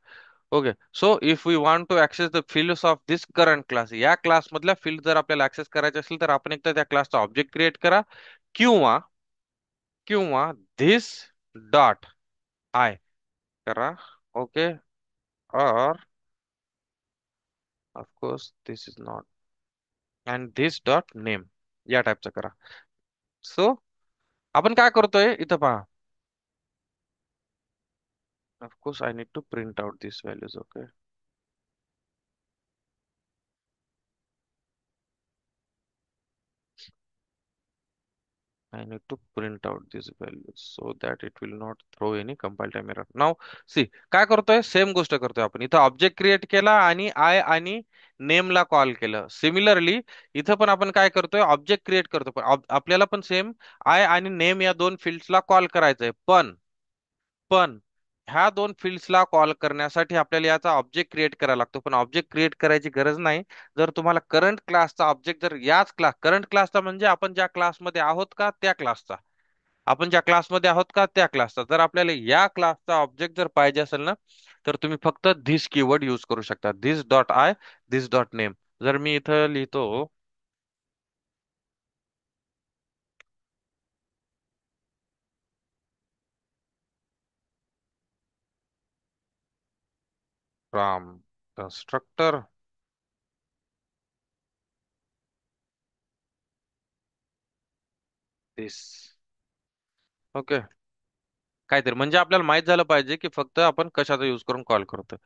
Okay, so if we want to access the fields of this current class, या class मधल्या field जर आपल्याला access करायचे असेल तर आपण एकदा त्या क्लासचा ऑब्जेक्ट क्रिएट करा, किंवा किंवा this डॉट आय करा. Okay. or of course this is not and this dot name या टाईपचं करा. सो आपण काय करतोय इथं पहा. Of course I need to print out these values. Okay, I need to print out these values so that it will not throw any compile time error. Now see काय करतोय, सेम गोष्ट करतोय आपण. इथं ऑब्जेक्ट क्रिएट केला आणि I आणि name ला कॉल केलं. सिमिलरली इथं पण आपण काय करतोय, ऑब्जेक्ट क्रिएट करतो, पण आपल्याला पण सेम आय आणि नेम या दोन फिल्ड्सला कॉल करायचंय. पण ह्या दोन फिल्ड्सला कॉल करण्यासाठी आपल्याला याचा ऑब्जेक्ट क्रिएट करायला लागतो. पण ऑब्जेक्ट क्रिएट करायची गरज नाही जर तुम्हाला करंट क्लासचा ऑब्जेक्ट जर याच क्लास, करंट क्लासचा म्हणजे आपण ज्या क्लासमध्ये आहोत का त्या क्लासचा, आपण ज्या क्लासमध्ये आहोत का त्या क्लासचा, जर आपल्याला या क्लासचा ऑब्जेक्ट जर पाहिजे असेल ना, तर तुम्ही फक्त धिस कीवर्ड यूज करू शकता. This dot I, this dot name. जर मी इथं लिहितो फ्रॉम कन्स्ट्रक्टर धिस, ओके, काहीतरी म्हणजे आपल्याला माहित झालं पाहिजे की फक्त आपण कशाचा युज करून कॉल करतोय.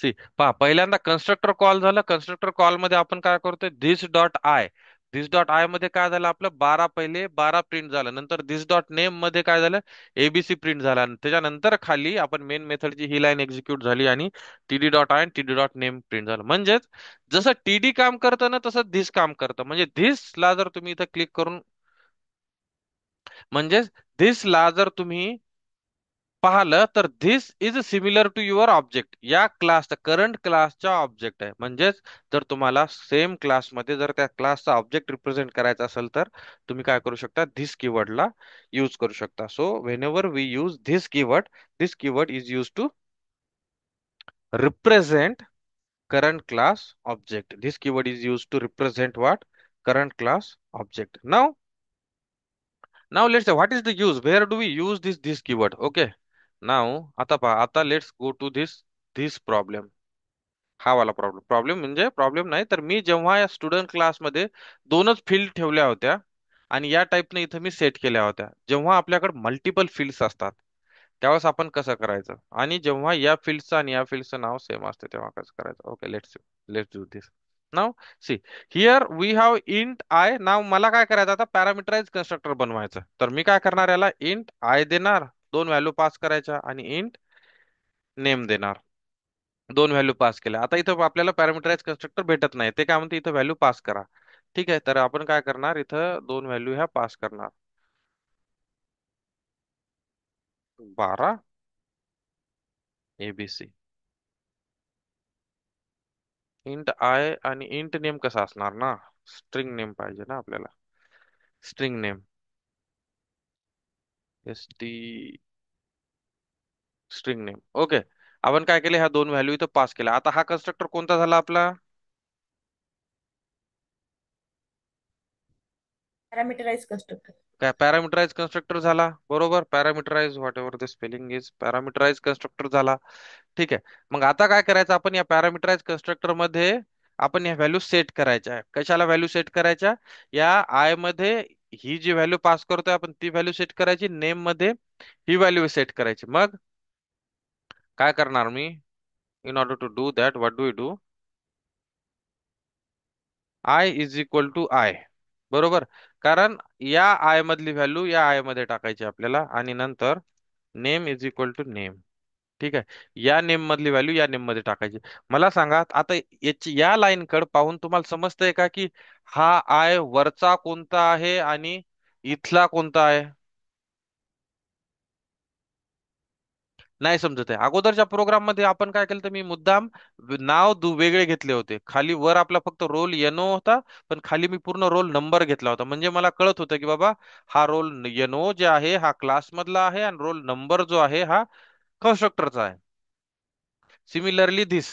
सी पहा, पहिल्यांदा कन्स्ट्रक्टर कॉल झालं. कन्स्ट्रक्टर कॉल मध्ये आपण काय करतोय, this dot I. This dot I मध्ये काय झालं, आपलं 12 पहिले 12 प्रिंट झालं. नंतर धिस डॉट नेम मध्ये काय झालं, एबीसी प्रिंट झाला. आणि त्याच्यानंतर खाली आपण मेन मेथडची ही लाईन एक्झिक्यूट झाली आणि टीडी डॉट आय आणि टीडी डॉट नेम प्रिंट झालं. म्हणजेच जसं टीडी काम करतं ना तसं धिस काम करतं. म्हणजे धिस ला जर तुम्ही इथं क्लिक करून, म्हणजेच धिस ला जर तुम्ही पाहिलं तर this is similar to your object. या क्लासचा, करंट क्लासच्या ऑब्जेक्ट आहे. म्हणजेच जर तुम्हाला सेम क्लासमध्ये जर त्या क्लासचा ऑब्जेक्ट रिप्रेझेंट करायचा असेल तर तुम्ही काय करू शकता, धिस कीवर्डला यूज करू शकता. So whenever we use this keyword is use to represent current class object. This keyword is used to represent what? Current class object. Now let's say what is the use? Where do we use this keyword? Okay. Now आता पहा, आता let's go to this problem. हा वाला problem म्हणजे problem नाही तर मी जेव्हा या स्टुडंट क्लासमध्ये दोनच फील्ड ठेवल्या होत्या आणि या टाईपने इथं मी सेट केल्या होत्या. जेव्हा आपल्याकडे मल्टिपल फील्ड्स असतात त्यावेळेस आपण कसं करायचं, आणि जेव्हा या फील्डचं आणि या फील्डचं नाव सेम असते तेव्हा कसं करायचं. Okay, let's do this. Now see, here we have int i. Now मला काय करायचं आता, पॅरामीटराइज कन्स्ट्रक्टर बनवायचं. तर मी काय करणार, याला इंट आय देणार, दोन व्हॅल्यू पास करायच्या, आणि इंट नेम देणार, दोन व्हॅल्यू पास केल्या. आता इथं आपल्याला पॅरामीटराइज कन्स्ट्रक्टर भेटत नाही. ते काय म्हणते, इथं व्हॅल्यू पास करा. ठीक आहे, तर आपण काय करणार, इथं दोन व्हॅल्यू ह्या पास करणार. 12 एबीसी. इंट आय आणि इंट नेम कसा असणार ना, स्ट्रिंग नेम पाहिजे ना आपल्याला. String name S T, string name. Okay, आपण काय केले, ह्या दोन व्हॅल्यू इथं पास केल्या. आता हा कन्स्ट्रक्टर कोणता झाला आपला, पॅरामीटराइज कन्स्ट्रक्टर. काय पॅरामीटराइज कन्स्ट्रक्टर झाला. बरोबर, parameterize whatever the spelling is, parameterize constructor झाला. ठीक आहे, मग आता काय करायचं, आपण या पॅरामीटराइज कन्स्ट्रक्टर मध्ये आपण या व्हॅल्यू सेट करायच्या. कशाला व्हॅल्यू सेट करायच्या, या आय मध्ये ही जी व्हॅल्यू पास करतोय आपण ती व्हॅल्यू सेट करायची, नेम मध्ये ही व्हॅल्यू सेट करायची. मग काय करणार मी, in order to do that what do you do, i is equal to i. बरोबर, कारण या आय मधली व्हॅल्यू या आय मध्ये टाकायची आपल्याला, आणि नंतर name is equal to name. ठीक आहे, या नेम मधली व्हॅल्यू या नेम मध्ये टाकायची. मला सांगा आता, याची या लाईन कडे पाहून तुम्हाला समजतंय का की हा आय वरचा कोणता आहे आणि इथला कोणता आहे. नाही समजत आहे. अगोदरच्या प्रोग्राम मध्ये आपण काय केलं, तर मी मुद्दाम नाव वेगळे घेतले होते. खाली वर आपला फक्त रोल एनओ होता, पण खाली मी पूर्ण रोल नंबर घेतला होता. म्हणजे मला कळत होतं की बाबा हा रोल एनओ जे आहे हा क्लास मधला आहे आणि रोल नंबर जो आहे हा कन्स्ट्रक्टरचा आहे. Similarly this.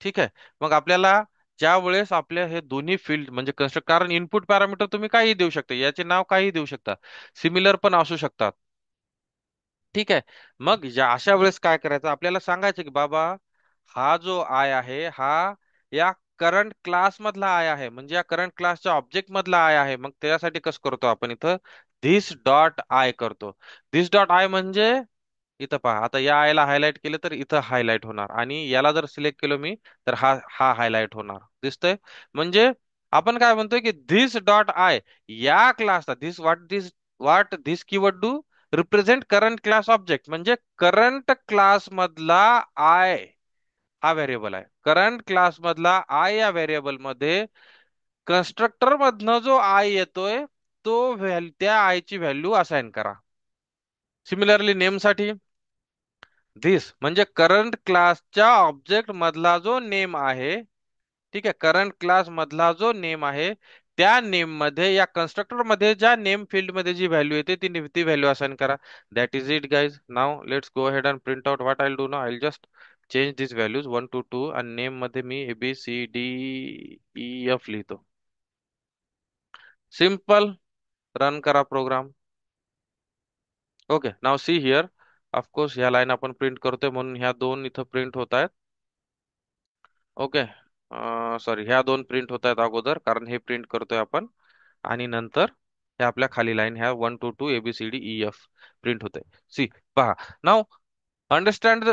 ठीक आहे, मग आपल्याला ज्या वेळेस आपल्या हे दोन्ही फील्ड म्हणजे कन्स्ट्रक्ट, कारण इनपुट पॅरामीटर तुम्ही काही देऊ शकता, याचे नाव काही देऊ शकता, सिमिलर पण असू शकतात. ठीक आहे, मग अशा वेळेस काय करायचं, आपल्याला सांगायचं की बाबा हा जो आय आहे हा या करंट क्लास मधला आय आहे, म्हणजे या करंट क्लासच्या ऑब्जेक्ट मधला आय आहे. मग त्यासाठी कसं करतो आपण इथं धिस डॉट आय करतो. धिस डॉट आय म्हणजे इथं पहा, आता या आयला हायलाइट केलं तर इथं हायलाइट होणार, आणि याला जर सिलेक्ट केलं मी तर हा हा हायलाइट होणार. दिसतंय? म्हणजे आपण काय म्हणतोय की धिस डॉट आय या क्लासला this what this keyword do represent current class object, म्हणजे करंट क्लास मधला आय हा व्हेरिएबल आहे. करंट क्लास मधला आय या व्हेरिएबल मध्ये कन्स्ट्रक्टर मधनं जो आय येतोय तो त्या आय ची व्हॅल्यू असाइन करा. सिमिलरली नेम साठी धिस म्हणजे करंट क्लासच्या ऑब्जेक्ट मधला जो नेम आहे, ठीक आहे, करंट क्लास मधला जो नेम आहे त्या नेम मध्ये या कन्स्ट्रक्टर मध्ये ज्या नेम फील्ड मध्ये जी व्हॅल्यू येते ती व्हॅल्यू असाइन करा. That is it guys. Now let's go ahead and print out what I do now. I just change this values 1 to 2 आणि नेम मध्ये मी ABCDEF लिहितो. सिंपल. रन करा program. Okay, now see here. Of course ह्या line आपण print करतोय म्हणून ह्या दोन इथं प्रिंट होत आहेत. ओके, सॉरी, ह्या दोन प्रिंट होत आहेत अगोदर, कारण हे प्रिंट करतोय आपण, आणि नंतर हे आपल्या खाली लाईन ह्या 1 to 2 ABCDEF प्रिंट होते. सी, पहा. Now understand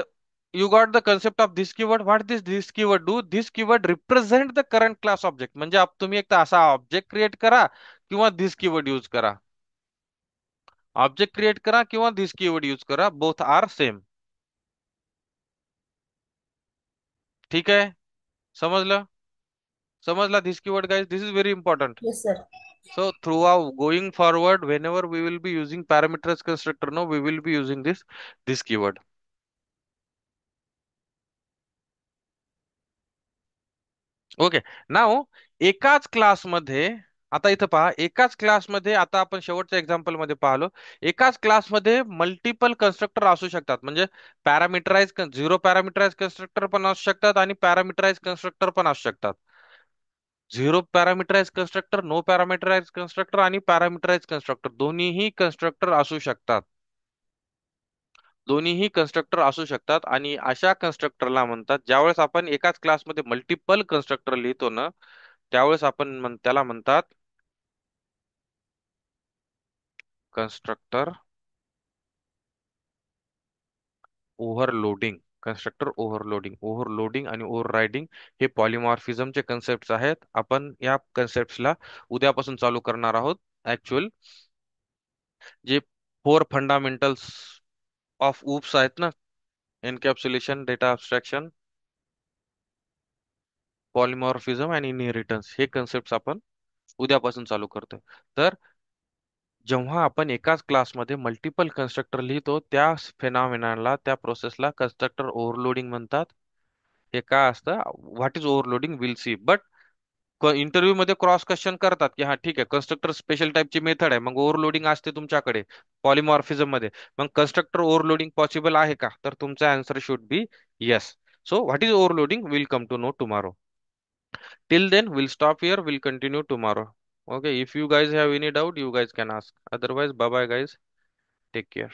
you got the concept of this keyword. What this keyword do? This keyword represent the current class object. म्हणजे तुम्ही एक तर असा ऑब्जेक्ट क्रिएट करा किंवा दिस कीवर्ड यूज करा. ऑब्जेक्ट क्रिएट करा किंवा दिस कीवर्ड यूज करा, बोथ आर सेम. ठीक आहे? समजलं? समजला this keyword guys? This is very important. Yes, sir. So throughout going forward, whenever we will be using parameters constructor, no, we will be using this keyword. Okay. Now एकाच क्लासमध्ये, आता इथं पहा, एकाच क्लासमध्ये, आता आपण शेवटच्या एक्झाम्पल मध्ये पाहलो, एकाच क्लासमध्ये मल्टिपल कन्स्ट्रक्टर असू शकतात. म्हणजे पॅरामीटराइज झिरो पॅरामीटराइज कन्स्ट्रक्टर पण असू शकतात आणि पॅरामीटराइज कन्स्ट्रक्टर पण असू शकतात. Zero पॅरामीटराइज constructor, no parameterize constructor आणि पॅरामीटराइज कन्स्ट्रक्टर दोन्हीही कन्स्ट्रक्टर असू शकतात. दोन्हीही कन्स्ट्रक्टर असू शकतात, आणि अशा कन्स्ट्रक्टरला म्हणतात, ज्यावेळेस आपण एकाच क्लासमध्ये मल्टिपल कन्स्ट्रक्टर लिहितो ना, त्यावेळेस आपण त्याला म्हणतात constructor overloading. Constructor overloading. Overloading आणि ओव्हररायडिंग हे पॉलिमॉर्फिझमचे कन्सेप्ट आहेत. आपण या कन्सेप्टला उद्यापासून चालू करणार आहोत. ऍक्च्युअल जे 4 फंडामेंटल्स ऑफ UPS आहेत ना, एन्कॅप्सुलेशन, डेटा अब्स्ट्रॅक्शन, पॉलिमॉर्फिझम आणि इनहेरिटन्स, हे कन्सेप्ट आपण उद्यापासून चालू करतोय. तर जेव्हा आपण एकाच क्लासमध्ये मल्टिपल कन्स्ट्रक्टर लिहितो, त्या फेनॉमेनाला, त्या प्रोसेसला कन्स्ट्रक्टर ओव्हरलोडिंग म्हणतात. हे काय असतं? What is overloading will see. But interview मध्ये क्रॉस क्वेश्चन करतात की हा ठीक आहे, कन्स्ट्रक्टर स्पेशल टाईपची मेथड आहे, मग ओव्हरलोडिंग असते तुमच्याकडे पॉलिमॉर्फिझम मध्ये, मग कन्स्ट्रक्टर ओव्हरलोडिंग पॉसिबल आहे का? तर तुमचा answer should be yes. So what is overloading will come to no tomorrow. Till then, we'll stop here. We'll continue tomorrow. Okay. If you guys have any doubt, you guys can ask. Otherwise, bye bye, guys. Take care.